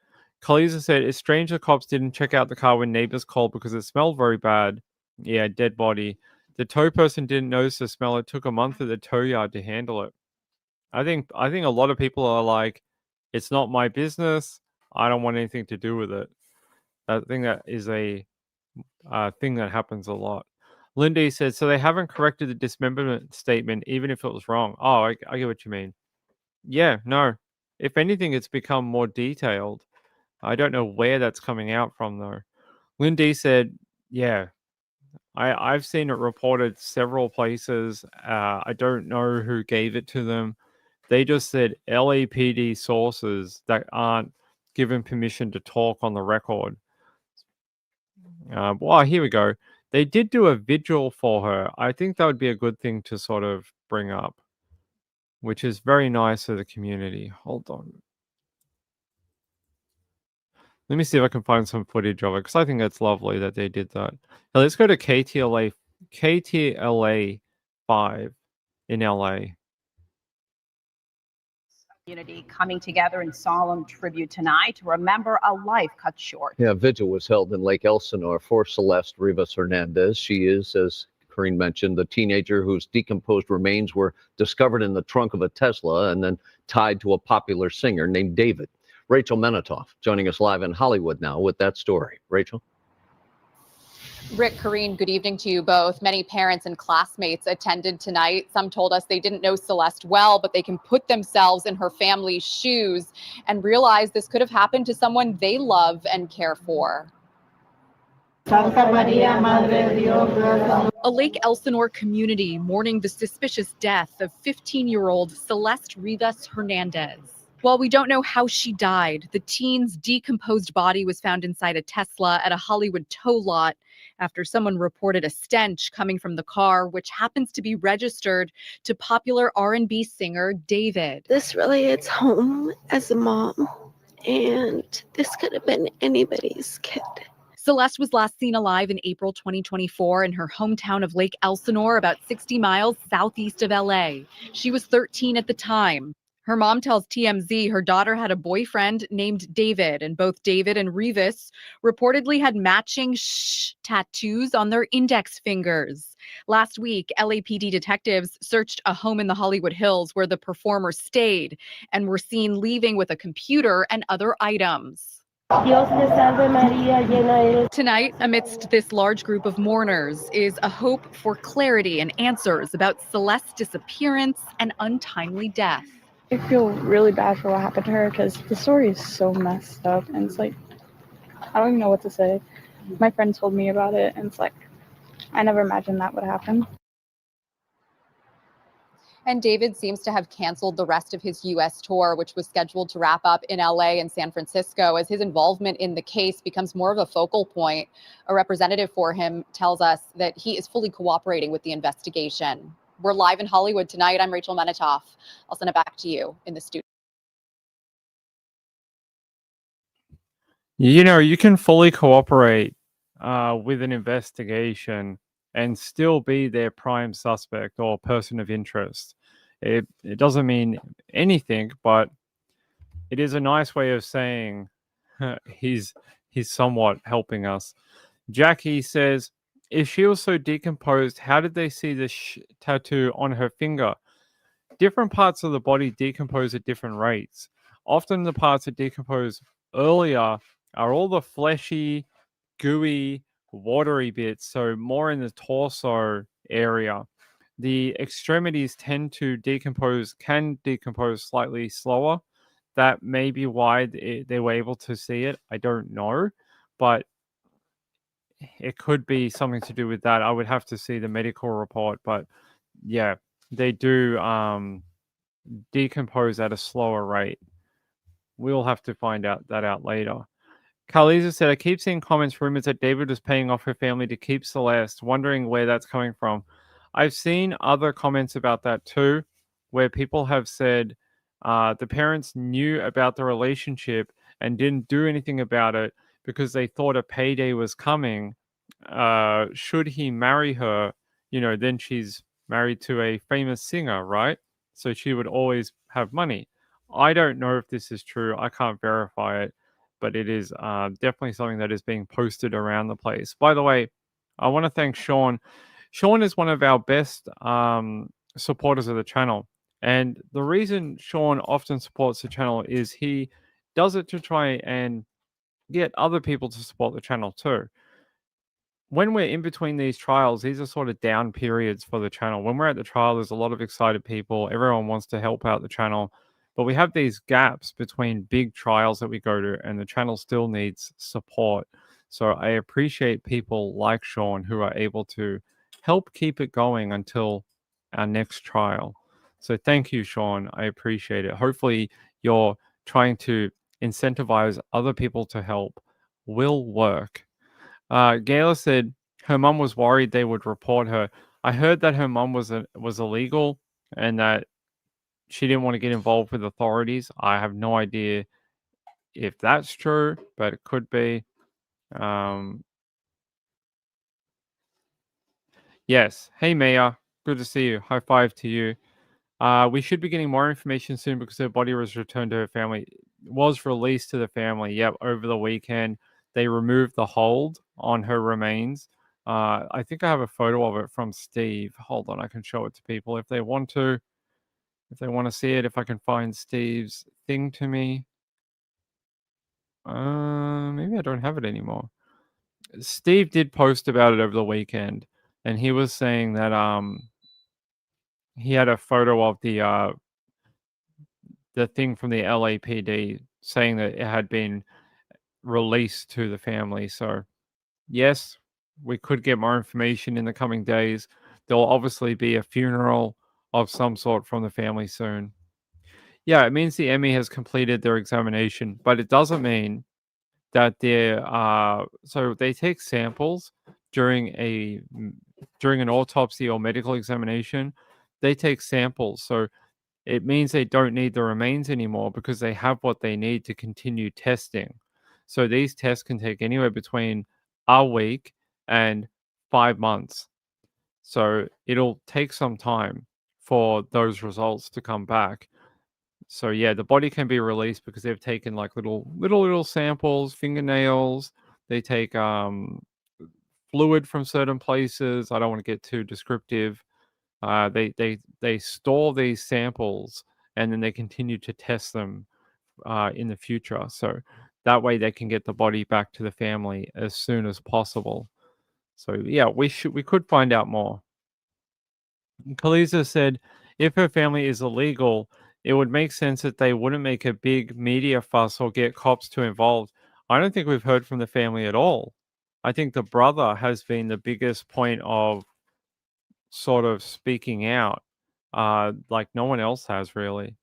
Khaleesa said, it's strange the cops didn't check out the car when neighbors called because it smelled very bad. Yeah, dead body. The tow person didn't notice the smell. It took a month at the tow yard to handle it. I think a lot of people are like, it's not my business. I don't want anything to do with it. I think that is a thing that happens a lot. Lindy said, so they haven't corrected the dismemberment statement, even if it was wrong. Oh, I get what you mean. Yeah, no. If anything, it's become more detailed. I don't know where that's coming out from, though. Lindy said, yeah, I've seen it reported several places. I don't know who gave it to them. They just said LAPD sources that aren't given permission to talk on the record. Well, here we go. They did do a vigil for her. I think that would be a good thing to sort of bring up, which is very nice of the community. Hold on. Let me see if I can find some footage of it, because I think that's lovely that they did that. Now, let's go to KTLA 5 in LA. Community coming together in solemn tribute tonight to remember a life cut short. Yeah, a vigil was held in Lake Elsinore for Celeste Rivas Hernandez. She is, as Corrine mentioned, the teenager whose decomposed remains were discovered in the trunk of a Tesla and then tied to a popular singer named David. Rachel Menitoff joining us live in Hollywood now with that story. Rachel? Rick, Corrine, good evening to you both. Many parents and classmates attended tonight. Some told us they didn't know Celeste well, but they can put themselves in her family's shoes and realize this could have happened to someone they love and care for. A Lake Elsinore community mourning the suspicious death of 15-year-old Celeste Rivas Hernandez. While we don't know how she died, the teen's decomposed body was found inside a Tesla at a Hollywood tow lot after someone reported a stench coming from the car, which happens to be registered to popular R&B singer David. This really hits home as a mom, and this could have been anybody's kid. Celeste was last seen alive in April 2024 in her hometown of Lake Elsinore, about 60 miles southeast of LA. She was 13 at the time. Her mom tells TMZ her daughter had a boyfriend named David, and both David and Rivas reportedly had matching tattoos on their index fingers. Last week, LAPD detectives searched a home in the Hollywood Hills where the performer stayed and were seen leaving with a computer and other items. Tonight, amidst this large group of mourners, is a hope for clarity and answers about Celeste's disappearance and untimely death. I feel really bad for what happened to her because the story is so messed up, and it's like, I don't even know what to say. My friend told me about it, and it's like, I never imagined that would happen. And David seems to have canceled the rest of his U.S. tour, which was scheduled to wrap up in L.A. and San Francisco, as his involvement in the case becomes more of a focal point. A representative for him tells us that he is fully cooperating with the investigation. We're live in Hollywood tonight. I'm Rachel Menitoff. I'll send it back to you in the studio. You know, you can fully cooperate with an investigation and still be their prime suspect or person of interest. It doesn't mean anything, but it is a nice way of saying he's he's somewhat helping us. Jackie says, if she was so decomposed, how did they see the tattoo on her finger? Different parts of the body decompose at different rates. Often the parts that decompose earlier are all the fleshy, gooey, watery bits, so more in the torso area. The extremities can decompose slightly slower. That may be why they were able to see it. I don't know, but it could be something to do with that. I would have to see the medical report, but yeah, they do decompose at a slower rate. We'll have to find that out later. Carlisa said, I keep seeing comments, rumors that David was paying off her family to keep Celeste, wondering where that's coming from. I've seen other comments about that too, where people have said the parents knew about the relationship and didn't do anything about it because they thought a payday was coming. Should he marry her, then she's married to a famous singer, right? So she would always have money. I don't know if this is true. I can't verify it, but it is definitely something that is being posted around the place. By the way, I want to thank Sean. Sean is one of our best supporters of the channel. And the reason Sean often supports the channel is he does it to try and get other people to support the channel too. When we're in between these trials, these are sort of down periods for the channel. When we're at the trial, there's a lot of excited people. Everyone wants to help out the channel. But we have these gaps between big trials that we go to, and the channel still needs support. So I appreciate people like Sean who are able to help keep it going until our next trial. So thank you, Sean. I appreciate it. Hopefully, you're trying to incentivize other people to help. Will work. Gayla said her mum was worried they would report her. I heard that her mum was illegal and that she didn't want to get involved with authorities. I have no idea if that's true, but it could be. Yes. Hey, Mia. Good to see you. High five to you. We should be getting more information soon because her body was returned to her family. Was released to the family. Yep, over the weekend. They removed the hold on her remains. I think I have a photo of it from Steve. Hold on, I can show it to people if they want to. If they want to see it, if I can find Steve's thing to me. Maybe I don't have it anymore. Steve did post about it over the weekend, and he was saying that he had a photo of the thing from the LAPD saying that it had been released to the family. So yes, we could get more information in the coming days. There'll obviously be a funeral of some sort from the family soon. Yeah, it means the Emmy has completed their examination, but it doesn't mean that so they take samples during an autopsy or medical examination. They take samples, so it means they don't need the remains anymore because they have what they need to continue testing. So these tests can take anywhere between a week and 5 months. So it'll take some time for those results to come back. So yeah, the body can be released because they've taken like little samples, fingernails. They take fluid from certain places. I don't want to get too descriptive. They store these samples and then they continue to test them in the future. So that way they can get the body back to the family as soon as possible. So yeah, we could find out more. Kaliza said, if her family is illegal, it would make sense that they wouldn't make a big media fuss or get cops too involved. I don't think we've heard from the family at all. I think the brother has been the biggest point of sort of speaking out. Like no one else has really.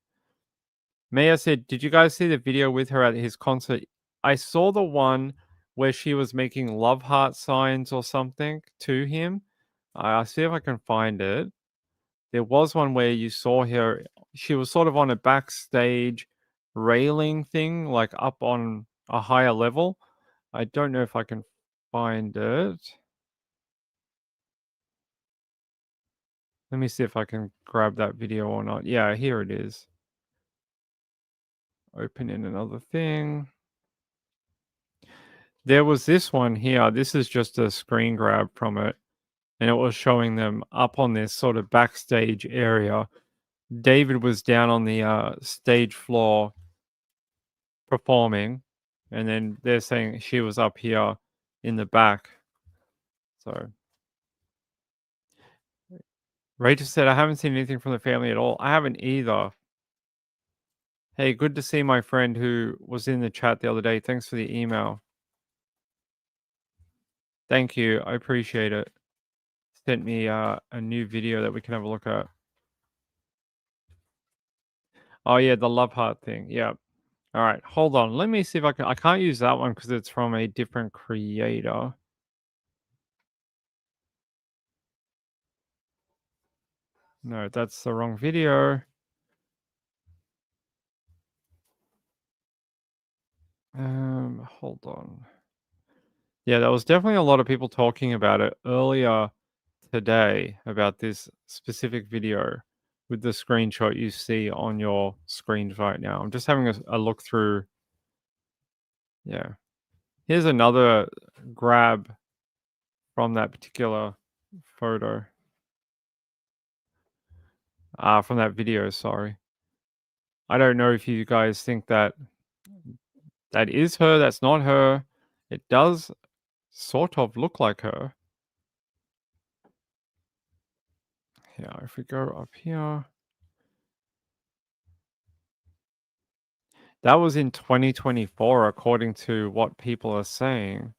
Maya said, did you guys see the video with her at his concert? I saw the one where she was making love heart signs or something to him. I'll see if I can find it. There was one where you saw her, she was sort of on a backstage railing thing, like up on a higher level. I don't know if I can find it. Let me see if I can grab that video or not. Yeah, here it is. Open in another thing. There was this one here. This is just a screen grab from it. And it was showing them up on this sort of backstage area. David was down on the stage floor performing. And then they're saying she was up here in the back. So Rachel said, I haven't seen anything from the family at all. I haven't either. Hey, good to see my friend who was in the chat the other day. Thanks for the email. Thank you. I appreciate it. Sent me a new video that we can have a look at. Oh, yeah, the love heart thing. Yeah. All right, hold on. Let me see if I can. I can't use that one because it's from a different creator. No, that's the wrong video. Hold on. Yeah, there was definitely a lot of people talking about it earlier today about this specific video with the screenshot you see on your screens right now. I'm just having a look through. Yeah. Here's another grab from that particular photo. From that video, sorry. I don't know if you guys think that is her, that's not her. It does sort of look like her. Yeah, if we go up here. That was in 2024, according to what people are saying.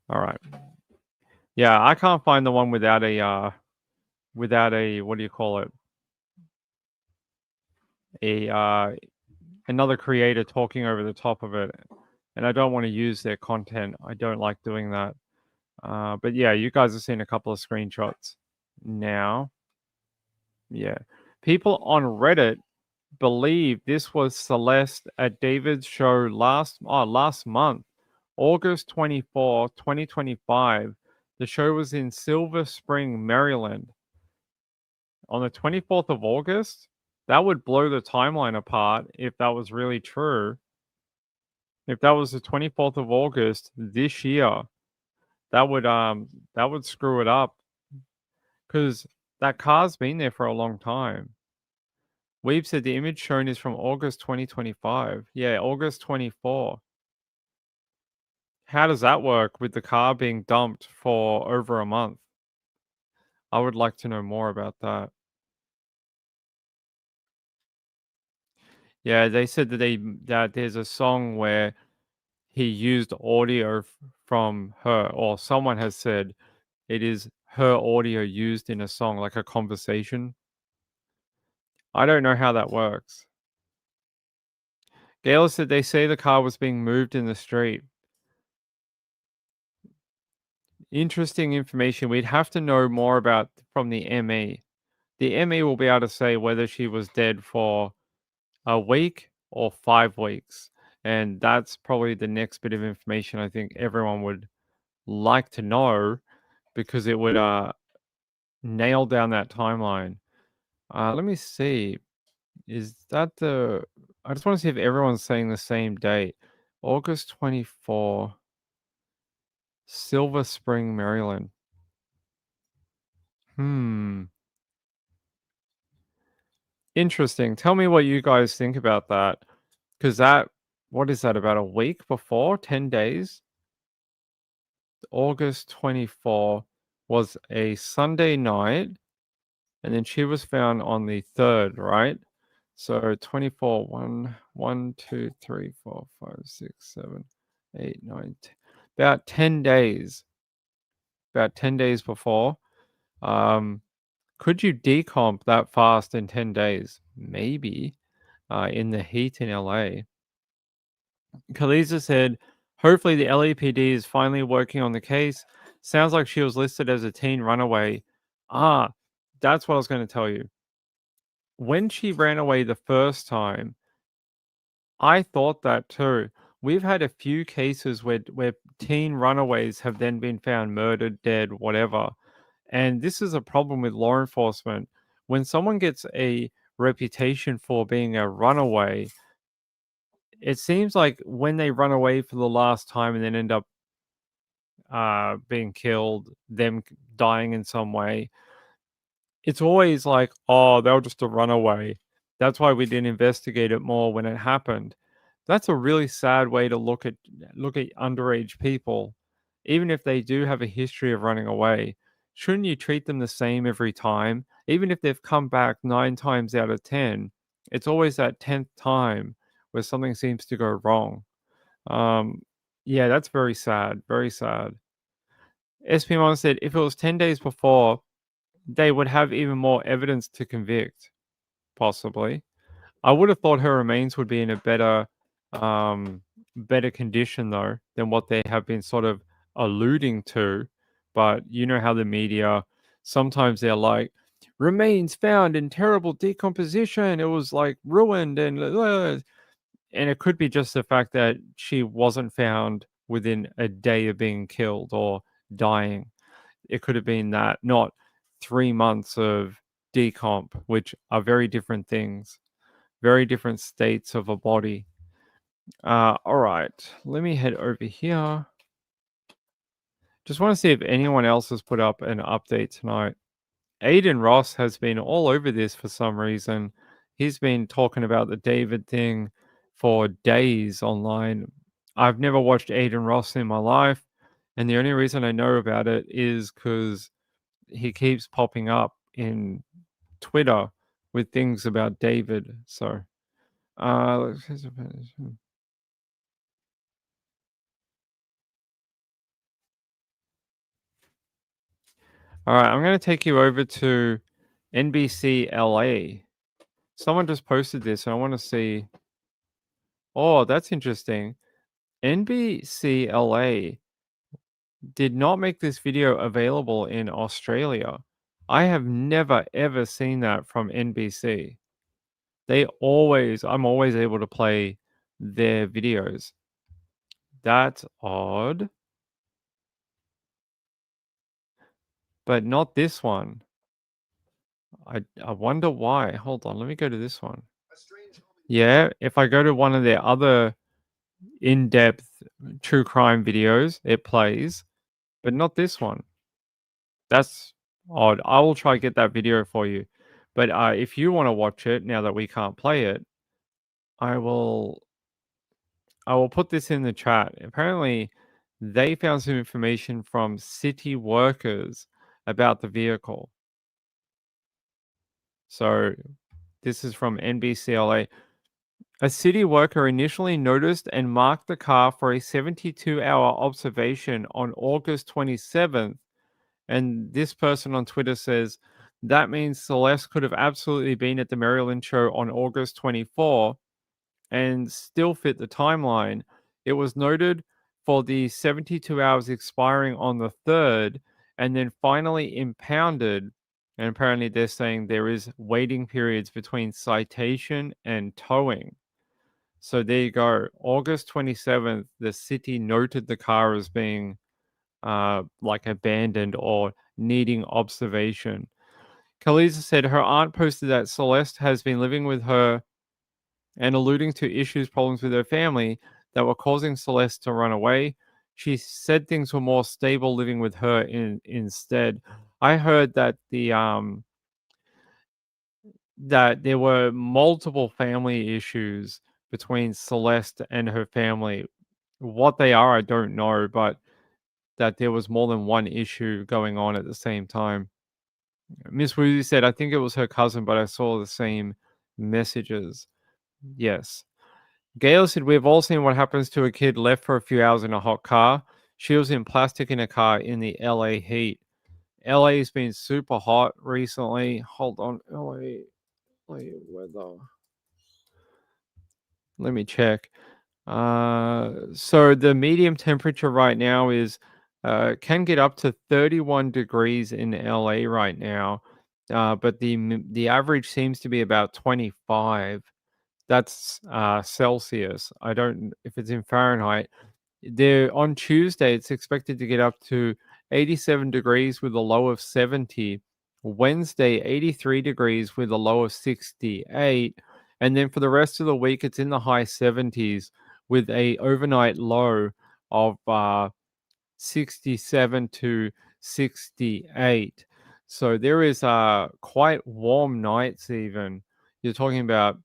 All right. Yeah, I can't find the one without a what do you call it? Another creator talking over the top of it. And I don't want to use their content. I don't like doing that. But yeah, you guys have seen a couple of screenshots now. Yeah. People on Reddit believe this was Celeste at David's show last month, August 24, 2025. The show was in Silver Spring, Maryland. On the 24th of August, that would blow the timeline apart if that was really true. If that was the 24th of August this year, that would screw it up because that car's been there for a long time. We've said the image shown is from August 2025. Yeah, August 24. How does that work with the car being dumped for over a month? I would like to know more about that. Yeah, they said that there's a song where he used audio from her, or someone has said it is her audio used in a song, like a conversation. I don't know how that works. Gail said they say the car was being moved in the street. Interesting information. We'd have to know more about from the ME. The ME will be able to say whether she was dead for a week or 5 weeks. And that's probably the next bit of information I think everyone would like to know because it would nail down that timeline. Let me see. Is that I just want to see if everyone's saying the same date. August 24, Silver Spring, Maryland. Interesting. Tell me what you guys think about that. Because what is that, about a week before? 10 days? August 24 was a Sunday night. And then she was found on the 3rd, right? So 24, 1, 2, 3, 4, 5, 6, 7, 8, 9, 10. About 10 days. About 10 days before. Could you decomp that fast in 10 days? Maybe. In the heat in LA. Khaleesa said, hopefully the LAPD is finally working on the case. Sounds like she was listed as a teen runaway. That's what I was going to tell you. When she ran away the first time, I thought that too. We've had a few cases where teen runaways have then been found murdered, dead, whatever. And this is a problem with law enforcement. When someone gets a reputation for being a runaway. It seems like when they run away for the last time and then end up being killed, them dying in some way, it's always like, oh, they were just a runaway. That's why we didn't investigate it more when it happened. That's a really sad way to look at underage people. Even if they do have a history of running away, shouldn't you treat them the same every time? Even if they've come back 9 times out of 10, it's always that 10th time where something seems to go wrong. Yeah, that's very sad. Very sad. SP Mom said if it was 10 days before, they would have even more evidence to convict, possibly. I would have thought her remains would be in a better condition though than what they have been sort of alluding to. But you know how the media sometimes they're like remains found in terrible decomposition. It was like ruined and it could be just the fact that she wasn't found within a day of being killed or dying. It could have been that, not 3 months of decomp, which are very different things, very different states of a body. All right, let me head over here. Just want to see if anyone else has put up an update tonight. Aiden Ross has been all over this for some reason. He's been talking about the David thing for days online. I've never watched Aiden Ross in my life, and the only reason I know about it is because he keeps popping up in Twitter with things about David. So, all right, I'm going to take you over to NBC LA. Someone just posted this, and I want to see. Oh, that's interesting. NBC LA did not make this video available in Australia. I have never ever seen that from NBC. I'm always able to play their videos. That's odd. But not this one. I wonder why. Hold on, let me go to this one. Yeah, if I go to one of their other in-depth true crime videos, it plays, but not this one. That's odd. I will try to get that video for you. But if you want to watch it, now that we can't play it, I will put this in the chat. Apparently, they found some information from city workers about the vehicle. So this is from NBCLA. A city worker initially noticed and marked the car for a 72-hour observation on August 27th. And this person on Twitter says, that means Celeste could have absolutely been at the Maryland show on August 24 and still fit the timeline. It was noted for the 72 hours expiring on the 3rd and then finally impounded. And apparently they're saying there is waiting periods between citation and towing. So there you go. August 27th, the city noted the car as being like abandoned or needing observation. Kaliza said her aunt posted that Celeste has been living with her and alluding to problems with her family that were causing Celeste to run away. She said things were more stable living with her instead. I heard that that there were multiple family issues between Celeste and her family. What they are, I don't know, but that there was more than one issue going on at the same time. Miss Woozy said, I think it was her cousin, but I saw the same messages. Yes. Gail said, we've all seen what happens to a kid left for a few hours in a hot car. She was in plastic in a car in the LA heat. LA has been super hot recently. Hold on. LA weather. Let me check. So the medium temperature right now is can get up to 31 degrees in LA right now, but the average seems to be about 25. That's Celsius. I don't if it's in Fahrenheit. There on Tuesday, it's expected to get up to 87 degrees with a low of 70, Wednesday, 83 degrees with a low of 68. And then for the rest of the week, it's in the high 70s with a overnight low of 67 to 68. So there is quite warm nights even. You're talking about,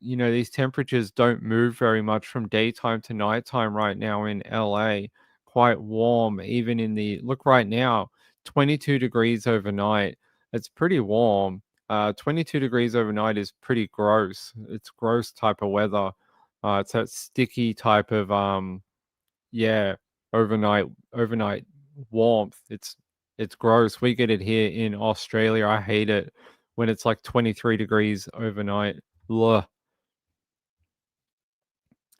these temperatures don't move very much from daytime to nighttime right now in LA. Quite warm, even look right now, 22 degrees overnight. It's pretty warm. 22 degrees overnight is pretty gross. It's gross type of weather. It's that sticky type of, yeah, overnight warmth. It's gross. We get it here in Australia. I hate it when it's like 23 degrees overnight. Ugh.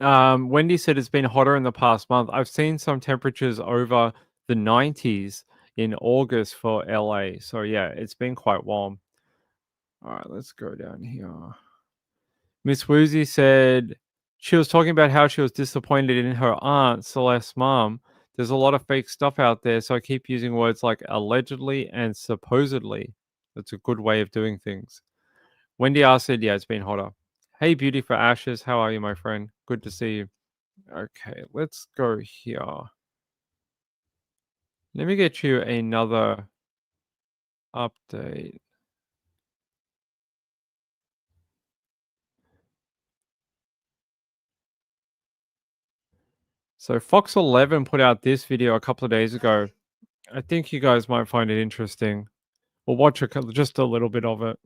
Wendy said it's been hotter in the past month. I've seen some temperatures over the 90s in August for LA. So yeah, it's been quite warm. All right, let's go down here. Miss Woozy said she was talking about how she was disappointed in her aunt, Celeste's mom. There's a lot of fake stuff out there, so I keep using words like allegedly and supposedly. That's a good way of doing things. Wendy R said, yeah, it's been hotter. Hey, Beauty for Ashes. How are you, my friend? Good to see you. Okay, let's go here. Let me get you another update. So Fox 11 put out this video a couple of days ago. I think you guys might find it interesting. We'll watch just a little bit of it.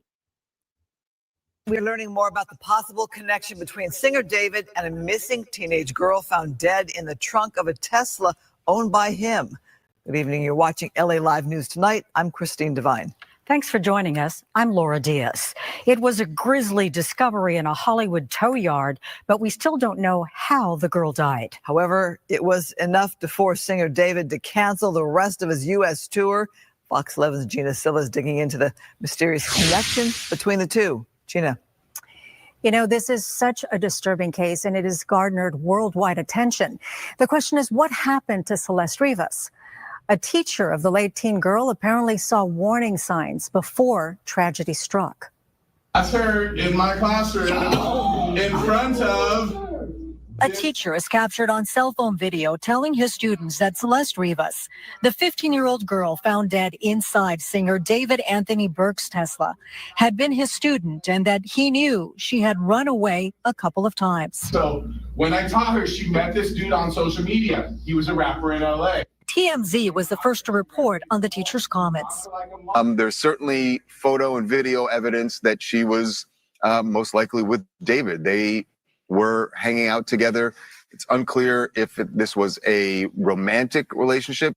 We're learning more about the possible connection between singer David and a missing teenage girl found dead in the trunk of a Tesla owned by him. Good evening. You're watching LA Live News Tonight. I'm Christine Devine. Thanks for joining us. I'm Laura Diaz. It was a grisly discovery in a Hollywood tow yard, but we still don't know how the girl died. However, it was enough to force singer David to cancel the rest of his U.S. tour. Fox 11's Gina Silla is digging into the mysterious connection between the two. Gina. You know, this is such a disturbing case, and it has garnered worldwide attention. The question is, what happened to Celeste Rivas? A teacher of the late teen girl apparently saw warning signs before tragedy struck. That's her in my classroom in front of... A teacher is captured on cell phone video telling his students that Celeste Rivas, the 15-year-old girl found dead inside singer David Anthony Burke's Tesla, had been his student and that he knew she had run away a couple of times. So when I taught her, she met this dude on social media. He was a rapper in LA. TMZ was the first to report on the teacher's comments. There's certainly photo and video evidence that she was most likely with David. They were hanging out together. It's unclear if this was a romantic relationship.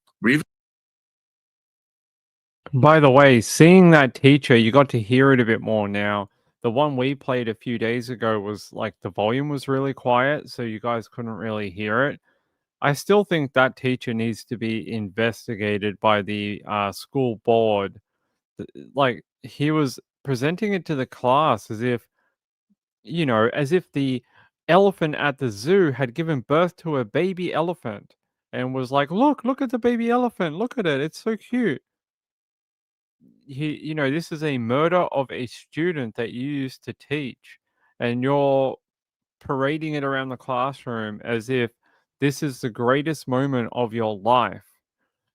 By the way, seeing that teacher, you got to hear it a bit more now. The one we played a few days ago was like the volume was really quiet, so you guys couldn't really hear it. I still think that teacher needs to be investigated by the school board. Like, he was presenting it to the class as if, as if the elephant at the zoo had given birth to a baby elephant and was like, look at the baby elephant. Look at it. It's so cute. This is a murder of a student that you used to teach, and you're parading it around the classroom as if this is the greatest moment of your life.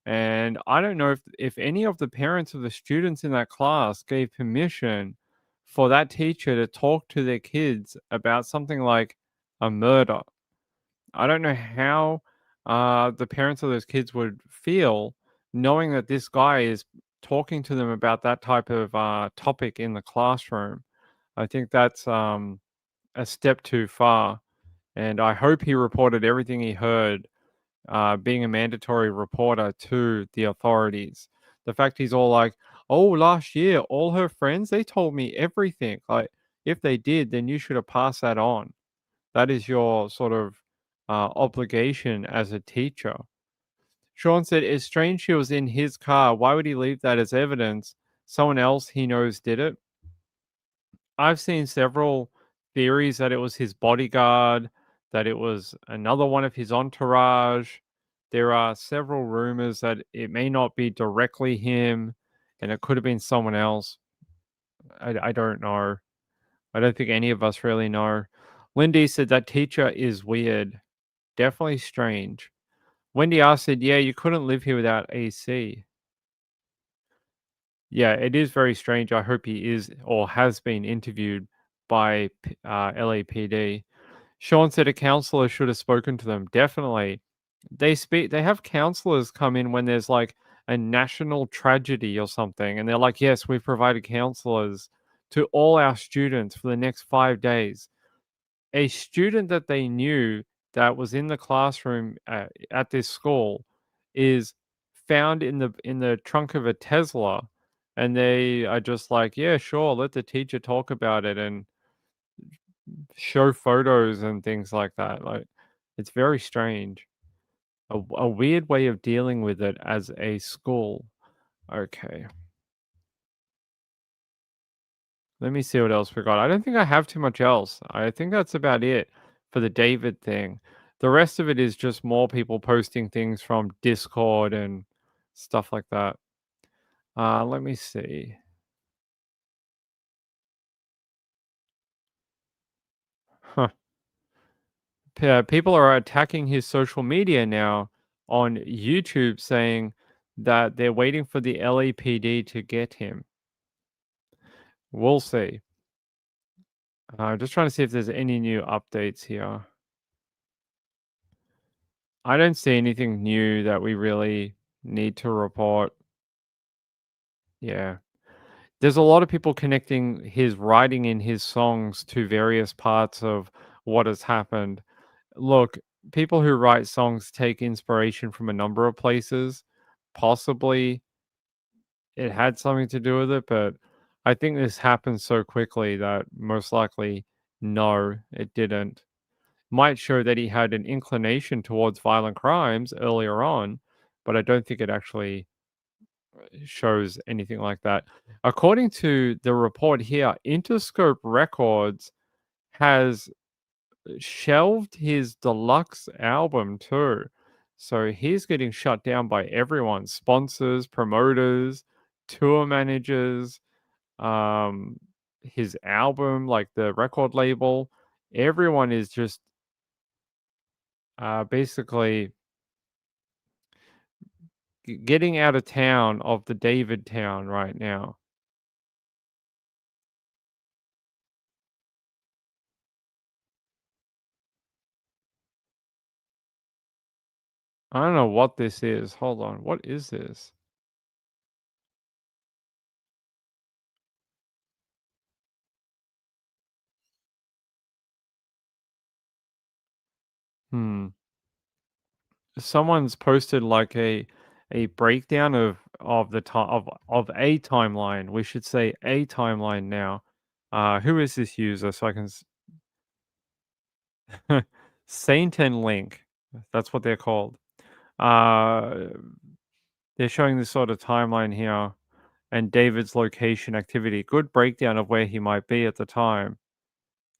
And I don't know if any of the parents of the students in that class gave permission for that teacher to talk to their kids about something like a murder. I don't know how the parents of those kids would feel knowing that this guy is talking to them about that type of topic in the classroom. I think that's a step too far. And I hope he reported everything he heard, being a mandatory reporter, to the authorities. The fact he's all like, oh, last year, all her friends, they told me everything. Like, if they did, then you should have passed that on. That is your sort of obligation as a teacher. Sean said, it's strange she was in his car. Why would he leave that as evidence? Someone else he knows did it. I've seen several theories that it was his bodyguard, that it was another one of his entourage. There are several rumors that it may not be directly him. and it could have been someone else. I don't know. I don't think any of us really know. Lindy said that teacher is weird. Definitely strange. Wendy R said, yeah, you couldn't live here without AC. Yeah, it is very strange. I hope he is or has been interviewed by LAPD. Sean said a counselor should have spoken to them. Definitely. They have counselors come in when there's like a national tragedy or something, and they're like, yes, we've provided counselors to all our students for the next 5 days. A student that they knew that was in the classroom at this school is found in the trunk of a Tesla, and they are just like, yeah, sure, let the teacher talk about it and show photos and things like that. Like, it's very strange. A weird way of dealing with it as a school. Okay. Let me see what else we got. I don't think I have too much else. I think that's about it for the David thing. The rest of it is just more people posting things from Discord and stuff like that. Let me see. Huh. People are attacking his social media now on YouTube, saying that they're waiting for the LAPD to get him. We'll see. Just trying to see if there's any new updates here. I don't see anything new that we really need to report. Yeah. There's a lot of people connecting his writing in his songs to various parts of what has happened. Look, people who write songs take inspiration from a number of places. Possibly it had something to do with it, but I think this happened so quickly that most likely, no, it didn't. Might show that he had an inclination towards violent crimes earlier on, but I don't think it actually shows anything like that. According to the report here, Interscope Records has shelved his deluxe album too. So he's getting shut down by everyone, sponsors, promoters, tour managers, his album, like the record label. Everyone is just basically getting out of town of the David town right now. I don't know what this is. Hold on. What is this? Hmm. Someone's posted like a breakdown of the time of a timeline. We should say a timeline now. Who is this user? So I can Saint and Link. That's what they're called. They're showing this sort of timeline here and David's location activity. Good breakdown of where he might be at the time.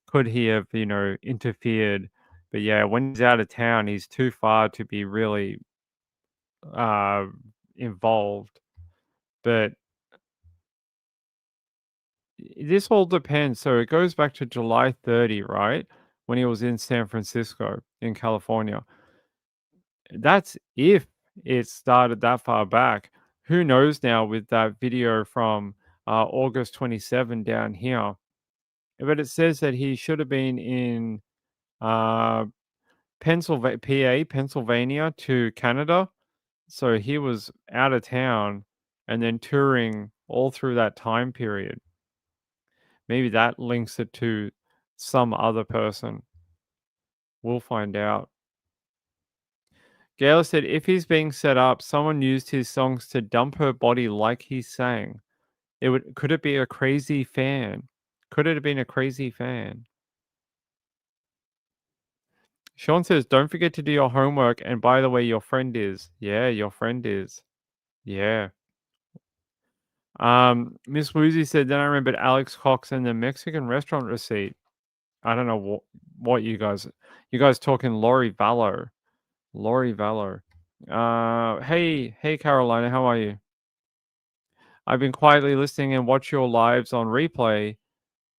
Could he have, interfered? But yeah, when he's out of town, he's too far to be really involved. But this all depends. So it goes back to July 30, right? When he was in San Francisco, in California. That's if it started that far back. Who knows now with that video from August 27 down here. But it says that he should have been in Pennsylvania to Canada. So he was out of town and then touring all through that time period. Maybe that links it to some other person. We'll find out. Gail said, if he's being set up, someone used his songs to dump her body like he sang. Could it be a crazy fan? Could it have been a crazy fan? Sean says, don't forget to do your homework. And by the way, your friend is. Yeah, your friend is. Yeah. Miss Woozy said, then I remembered Alex Cox and the Mexican restaurant receipt. I don't know what you guys talking Lori Vallow. Lori Vallow. Hey Carolina, how are you? I've been quietly listening and watch your lives on replay.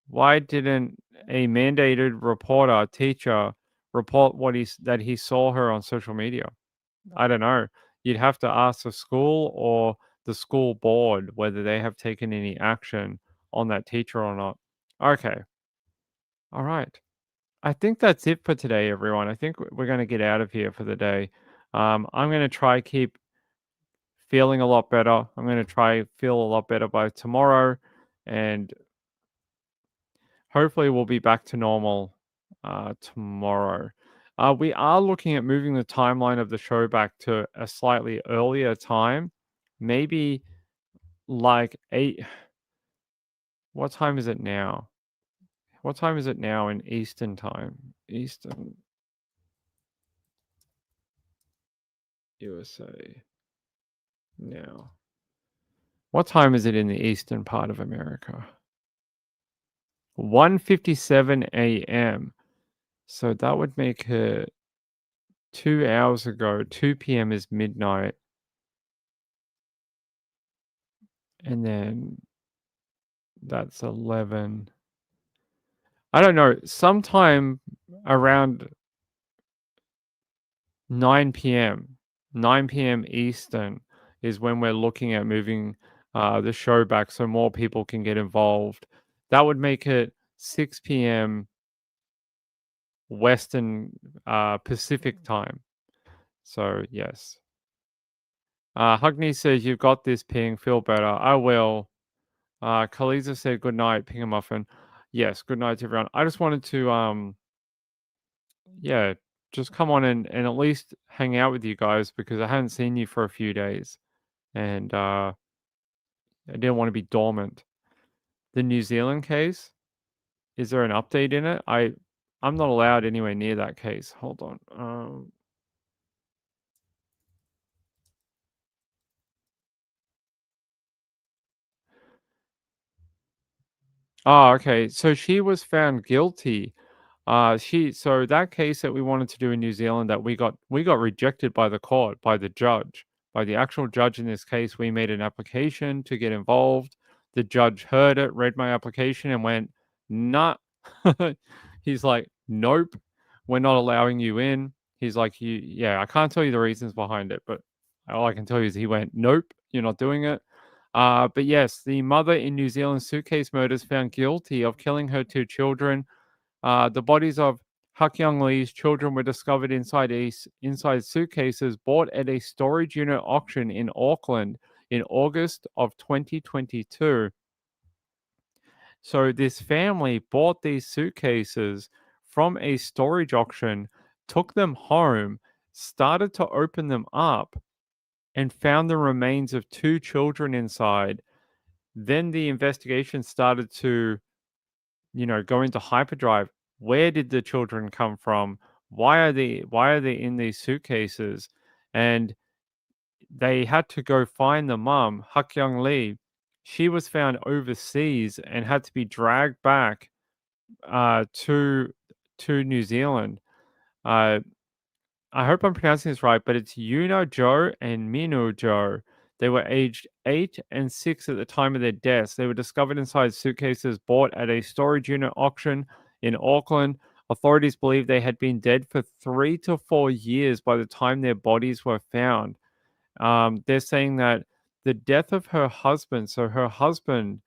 Why didn't a mandated reporter, teacher, report that he saw her on social media? I don't know. You'd have to ask the school or the school board whether they have taken any action on that teacher or not. Okay. All right. I think that's it for today, everyone. I think we're going to get out of here for the day. I'm going to try keep feeling a lot better. I'm going to try feel a lot better by tomorrow, and hopefully we'll be back to normal tomorrow. We are looking at moving the timeline of the show back to a slightly earlier time, maybe like 8. What time is it now? What time is it now in Eastern time? Eastern USA. Now. What time is it in the eastern part of America? 1:57 a.m. So that would make it 2 hours ago. 2 p.m. is midnight. And then that's 11. I don't know. Sometime around 9 p.m. 9 p.m. Eastern is when we're looking at moving the show back so more people can get involved. That would make it 6 p.m. Western Pacific time. So, yes. Hugney says, you've got this, Ping. Feel better. I will. Kaliza said, good night, Ping and Muffin. Yes, good night to everyone. I just wanted to, yeah, just come on and at least hang out with you guys because I hadn't seen you for a few days. And I didn't want to be dormant. The New Zealand case, is there an update in it? I'm not allowed anywhere near that case. Hold on. Oh, okay. So she was found guilty. So that case that we wanted to do in New Zealand that we got rejected by the court, by the judge, by the actual judge in this case. We made an application to get involved. The judge heard it, read my application, and went, "Nah." He's like, "Nope, we're not allowing you in." He's like, I can't tell you the reasons behind it, but all I can tell you is he went, "Nope, you're not doing it." But yes, the mother in New Zealand suitcase murders found guilty of killing her 2 children. The bodies of Hak Young Lee's children were discovered inside suitcases bought at a storage unit auction in Auckland in August of 2022. So this family bought these suitcases from a storage auction, took them home, started to open them up, and found the remains of 2 children inside. Then the investigation started to, go into hyperdrive. Where did the children come from? Why are they in these suitcases? And they had to go find the mum, Hak Young Lee. She was found overseas and had to be dragged back to New Zealand. I hope I'm pronouncing this right, but it's Yuna Joe and Minu Joe. They were aged 8 and 6 at the time of their deaths. They were discovered inside suitcases bought at a storage unit auction in Auckland. Authorities believe they had been dead for 3 to 4 years by the time their bodies were found. They're saying that the death of her husband, so her husband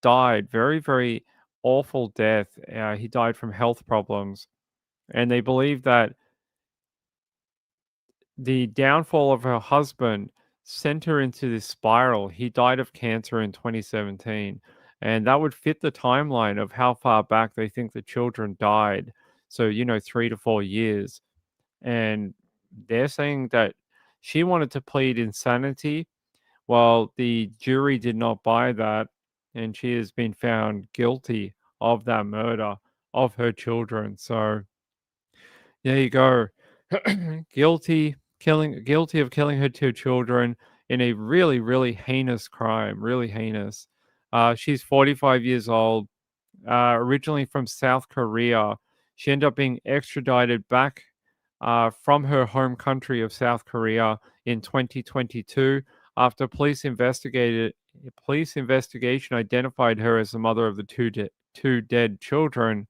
died, very, very awful death. He died from health problems. And they believe that the downfall of her husband sent her into this spiral. He died of cancer in 2017. And that would fit the timeline of how far back they think the children died. So, 3 to 4 years. And they're saying that she wanted to plead insanity, while the jury did not buy that. And she has been found guilty of that murder of her children. So there you go. Guilty of killing her 2 children in a really, really heinous crime. Really heinous. She's 45 years old, originally from South Korea. She ended up being extradited back from her home country of South Korea in 2022 after police investigated police investigation identified her as the mother of the two dead children.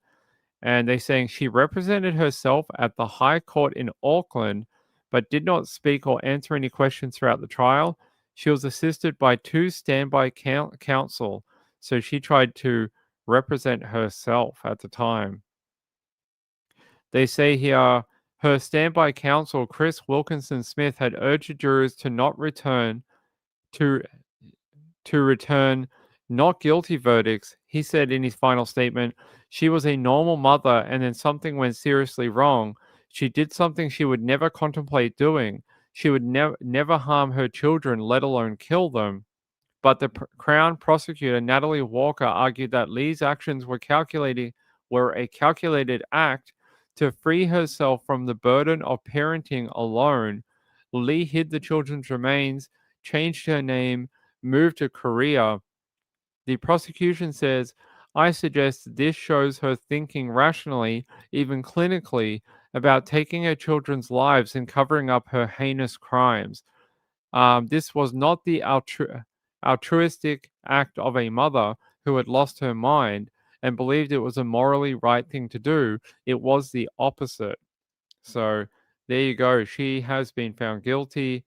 And they're saying she represented herself at the High Court in Auckland, but did not speak or answer any questions throughout the trial. She was assisted by two standby counsel, so she tried to represent herself at the time. They say here her standby counsel, Chris Wilkinson Smith, had urged the jurors to not return to return not guilty verdicts. He said in his final statement, she was a normal mother and then something went seriously wrong. She did something she would never contemplate doing. She would never harm her children, let alone kill them. But the Crown prosecutor, Natalie Walker, argued that Lee's actions were a calculated act to free herself from the burden of parenting alone. Lee hid the children's remains, changed her name, moved to Korea. The prosecution says, I suggest this shows her thinking rationally, even clinically, about taking her children's lives and covering up her heinous crimes. This was not the altruistic act of a mother who had lost her mind and believed it was a morally right thing to do. It was the opposite. So there you go. She has been found guilty.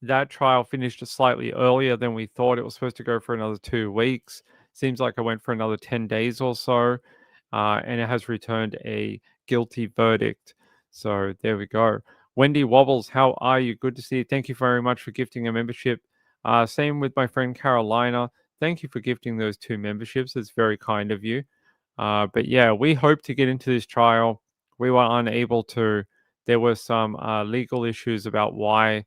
That trial finished slightly earlier than we thought. It was supposed to go for another 2 weeks. Seems like it went for another 10 days or so. And it has returned a guilty verdict. So there we go. Wendy Wobbles, how are you? Good to see you. Thank you very much for gifting a membership. Same with my friend Carolina. Thank you for gifting those 2 memberships. It's very kind of you. But yeah, we hope to get into this trial. We were unable to. There were some legal issues about why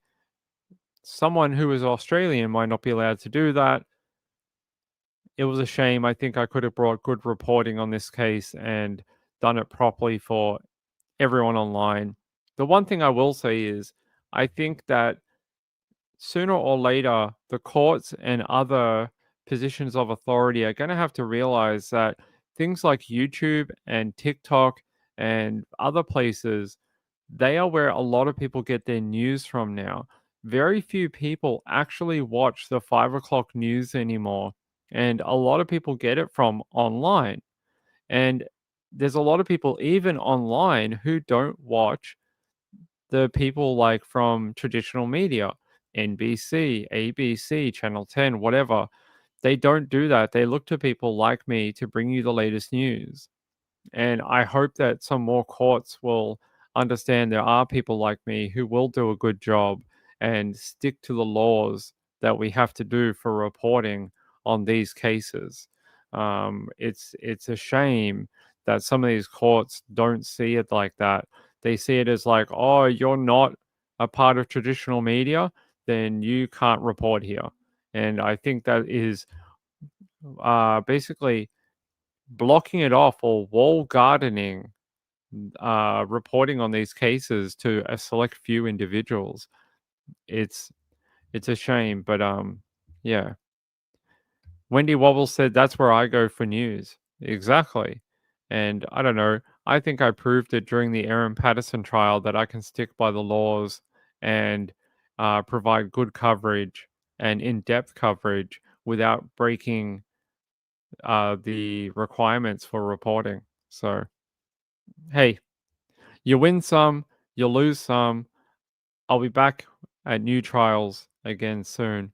someone who is Australian might not be allowed to do that. It was a shame. I think I could have brought good reporting on this case and done it properly for everyone online. The one thing I will say is I think that sooner or later, the courts and other positions of authority are going to have to realize that things like YouTube and TikTok and other places, they are where a lot of people get their news from now. Very few people actually watch the 5 o'clock news anymore. And a lot of people get it from online. And there's a lot of people, even online, who don't watch the people like from traditional media, NBC, ABC, Channel 10, whatever. They don't do that. They look to people like me to bring you the latest news. And I hope that some more courts will understand there are people like me who will do a good job and stick to the laws that we have to do for reporting on these cases. It's a shame that some of these courts don't see it like that. They see it as like, oh, you're not a part of traditional media, then you can't report here. And I think that is basically blocking it off or wall gardening reporting on these cases to a select few individuals. It's a shame, but yeah. Wendy Wobble said that's where I go for news. Exactly. And I don't know. I think I proved it during the Aaron Patterson trial that I can stick by the laws and provide good coverage and in-depth coverage without breaking the requirements for reporting. So, hey, you win some, you lose some. I'll be back at new trials again soon.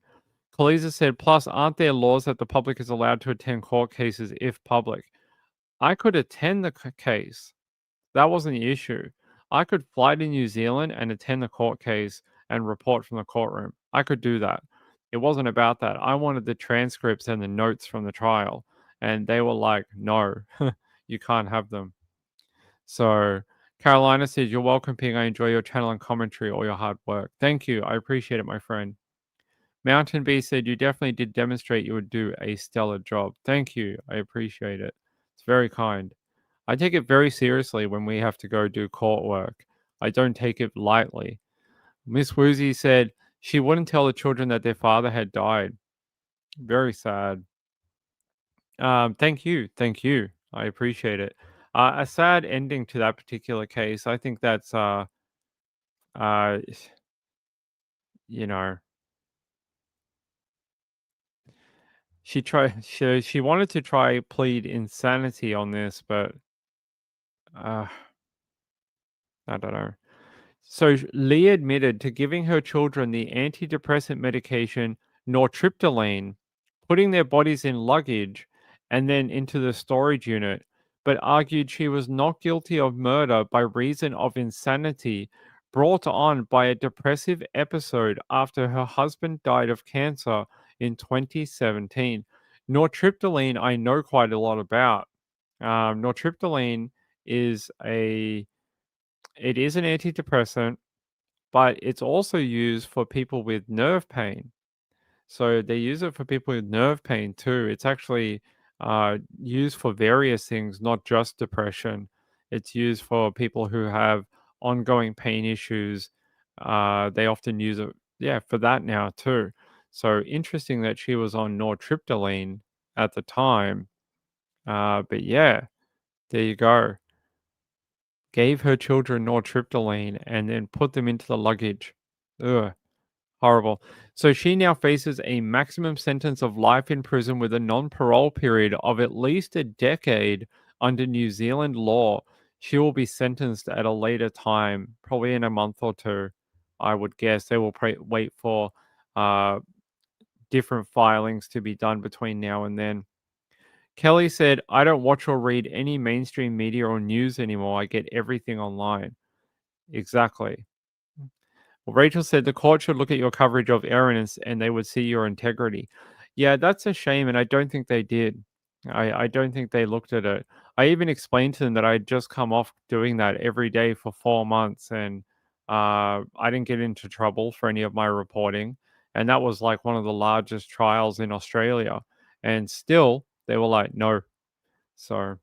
Kaliza said, plus, aren't there laws that the public is allowed to attend court cases if public? I could attend the case. That wasn't the issue. I could fly to New Zealand and attend the court case and report from the courtroom. I could do that. It wasn't about that. I wanted the transcripts and the notes from the trial. And they were like, no, you can't have them. So Carolina says, you're welcome, Ping. I enjoy your channel and commentary, all your hard work. Thank you. I appreciate it, my friend. Mountain Bee said, you definitely did demonstrate you would do a stellar job. Thank you. I appreciate it. It's very kind. I take it very seriously when we have to go do court work. I don't take it lightly. Miss Woozy said she wouldn't tell the children that their father had died. Very sad. Thank you. Thank you. I appreciate it. A sad ending to that particular case. I think that's, you know, she wanted to try plead insanity on this, but I don't know. So Lee admitted to giving her children the antidepressant medication nortriptyline, putting their bodies in luggage and then into the storage unit, but argued she was not guilty of murder by reason of insanity brought on by a depressive episode after her husband died of cancer in 2017. Nortriptyline, I know quite a lot about. Nortriptyline is it is an antidepressant, but it's also used for people with nerve pain. So they use it for people with nerve pain too. It's actually used for various things, not just depression. It's used for people who have ongoing pain issues. They often use it, yeah, for that now too. So interesting that she was on nortriptyline at the time. But yeah, there you go. Gave her children nortriptyline and then put them into the luggage. Ugh. Horrible. So she now faces a maximum sentence of life in prison with a non-parole period of at least a decade under New Zealand law. She will be sentenced at a later time, probably in a month or two, I would guess. They will wait for uh, different filings to be done between now and then. Kelly said, I don't watch or read any mainstream media or news anymore. I get everything online. Exactly. Well, Rachel said the court should look at your coverage of Erin and they would see your integrity. Yeah, that's a shame, and I don't think they did. I don't think they looked at it. I even explained to them that I'd just come off doing that every day for 4 months, and I didn't get into trouble for any of my reporting. And that was like one of the largest trials in Australia. And still, they were like, no. So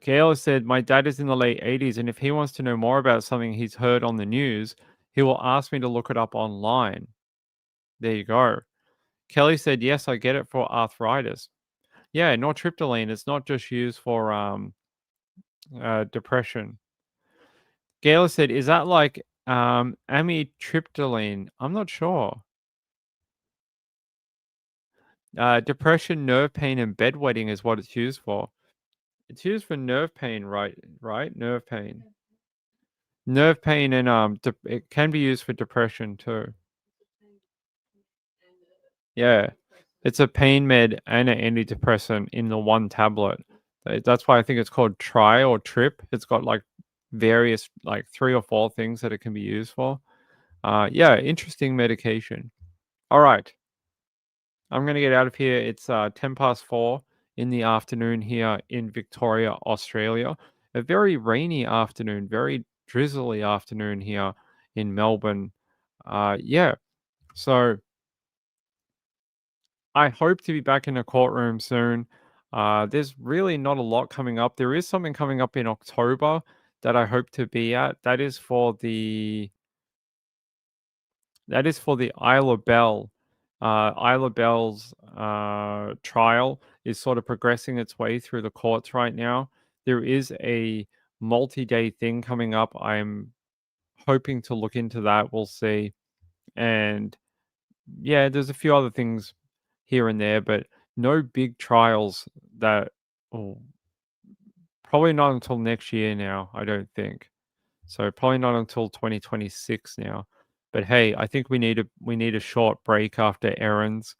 Gail said, my dad is in the late 80s, and if he wants to know more about something he's heard on the news, he will ask me to look it up online. There you go. Kelly said, yes, I get it for arthritis. Yeah, nortriptyline, it's not just used for depression. Gail said, is that like amitriptyline? I'm not sure. Depression, nerve pain, and bedwetting is what it's used for. It's used for nerve pain, right? Right? Nerve pain. Nerve pain and it can be used for depression too. Yeah. It's a pain med and an antidepressant in the one tablet. That's why I think it's called Tri or Trip. It's got like various, like 3 or 4 things that it can be used for. Yeah, interesting medication. All right. I'm going to get out of here. It's 10 past 4 in the afternoon here in Victoria, Australia. A very rainy afternoon, very drizzly afternoon here in Melbourne. Yeah. So I hope to be back in a courtroom soon. There's really not a lot coming up. There is something coming up in October that I hope to be at. That is for the Isle of Bell. Isle of Bell's trial is sort of progressing its way through the courts right now. There is a multi-day thing coming up. I'm hoping to look into that. We'll see. And yeah, there's a few other things here and there, but no big trials that probably not until next year now, I don't think. So probably not until 2026 now. But hey, I think we need a short break after errands.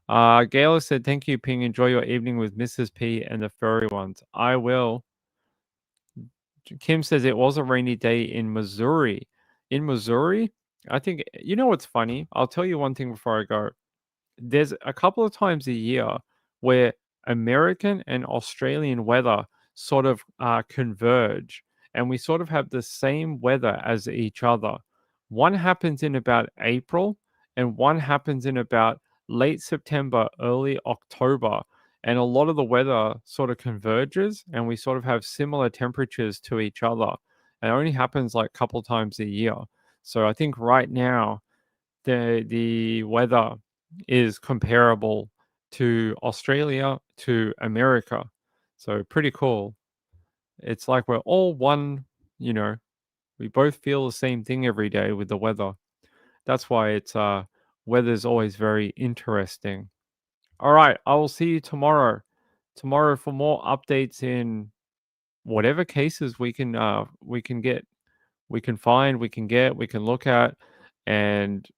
Gail said, thank you, Ping. Enjoy your evening with Mrs. P and the furry ones. I will. Kim says it was a rainy day in Missouri. In Missouri? I think, you know what's funny? I'll tell you one thing before I go. There's a couple of times a year where American and Australian weather sort of converge, and we sort of have the same weather as each other. One happens in about April, and one happens in about late September, early October. And a lot of the weather sort of converges, and we sort of have similar temperatures to each other. And it only happens like a couple times a year. So I think right now, the weather is comparable to Australia to America. So pretty cool. It's like we're all one, we both feel the same thing every day with the weather. That's why it's weather's always very interesting. All right, I will see you tomorrow. Tomorrow for more updates in whatever cases we can get, we can find, we can get, we can look at, and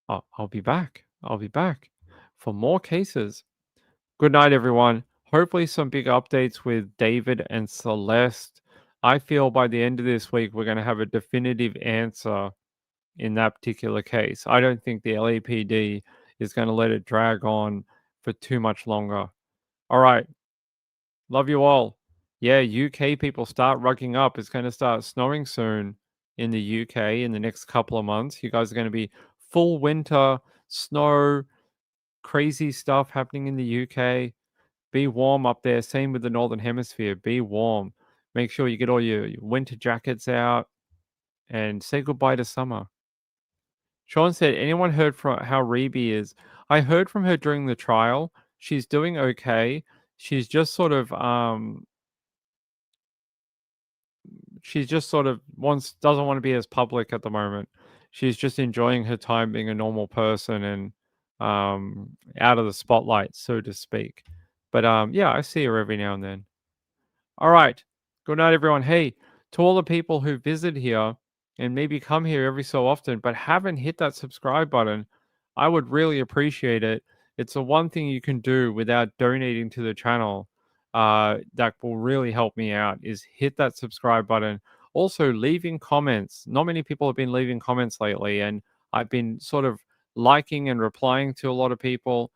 I'll be back. I'll be back for more cases. Good night, everyone. Hopefully, some big updates with David and Celeste. I feel by the end of this week, we're going to have a definitive answer in that particular case. I don't think the LAPD is going to let it drag on for too much longer. All right. Love you all. Yeah, UK people start rugging up. It's going to start snowing soon in the UK in the next couple of months. You guys are going to be full winter, snow, crazy stuff happening in the UK. Be warm up there. Same with the Northern Hemisphere. Be warm. Make sure you get all your winter jackets out and say goodbye to summer. Sean said, anyone heard from how Reby is? I heard from her during the trial. She's doing okay. She's just sort of doesn't want to be as public at the moment. She's just enjoying her time being a normal person and out of the spotlight, so to speak. But yeah, I see her every now and then. All right. Good night, everyone. Hey, to all the people who visit here and maybe come here every so often, but haven't hit that subscribe button, I would really appreciate it. It's the one thing you can do without donating to the channel that will really help me out is hit that subscribe button. Also, leaving comments. Not many people have been leaving comments lately, and I've been sort of liking and replying to a lot of people.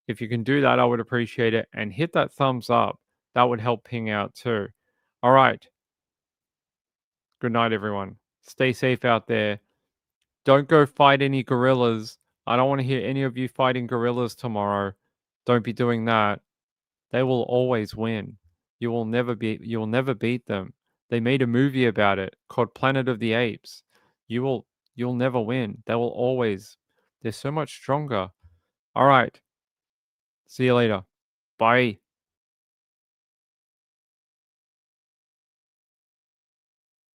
If you can do that, I would appreciate it. And hit that thumbs up. That would help ping out too. All right. Good night, everyone. Stay safe out there. Don't go fight any gorillas. I don't want to hear any of you fighting gorillas tomorrow. Don't be doing that. They will always win. You will never beat them. They made a movie about it called Planet of the Apes. You'll never win. They will always. They're so much stronger. All right. See you later. Bye.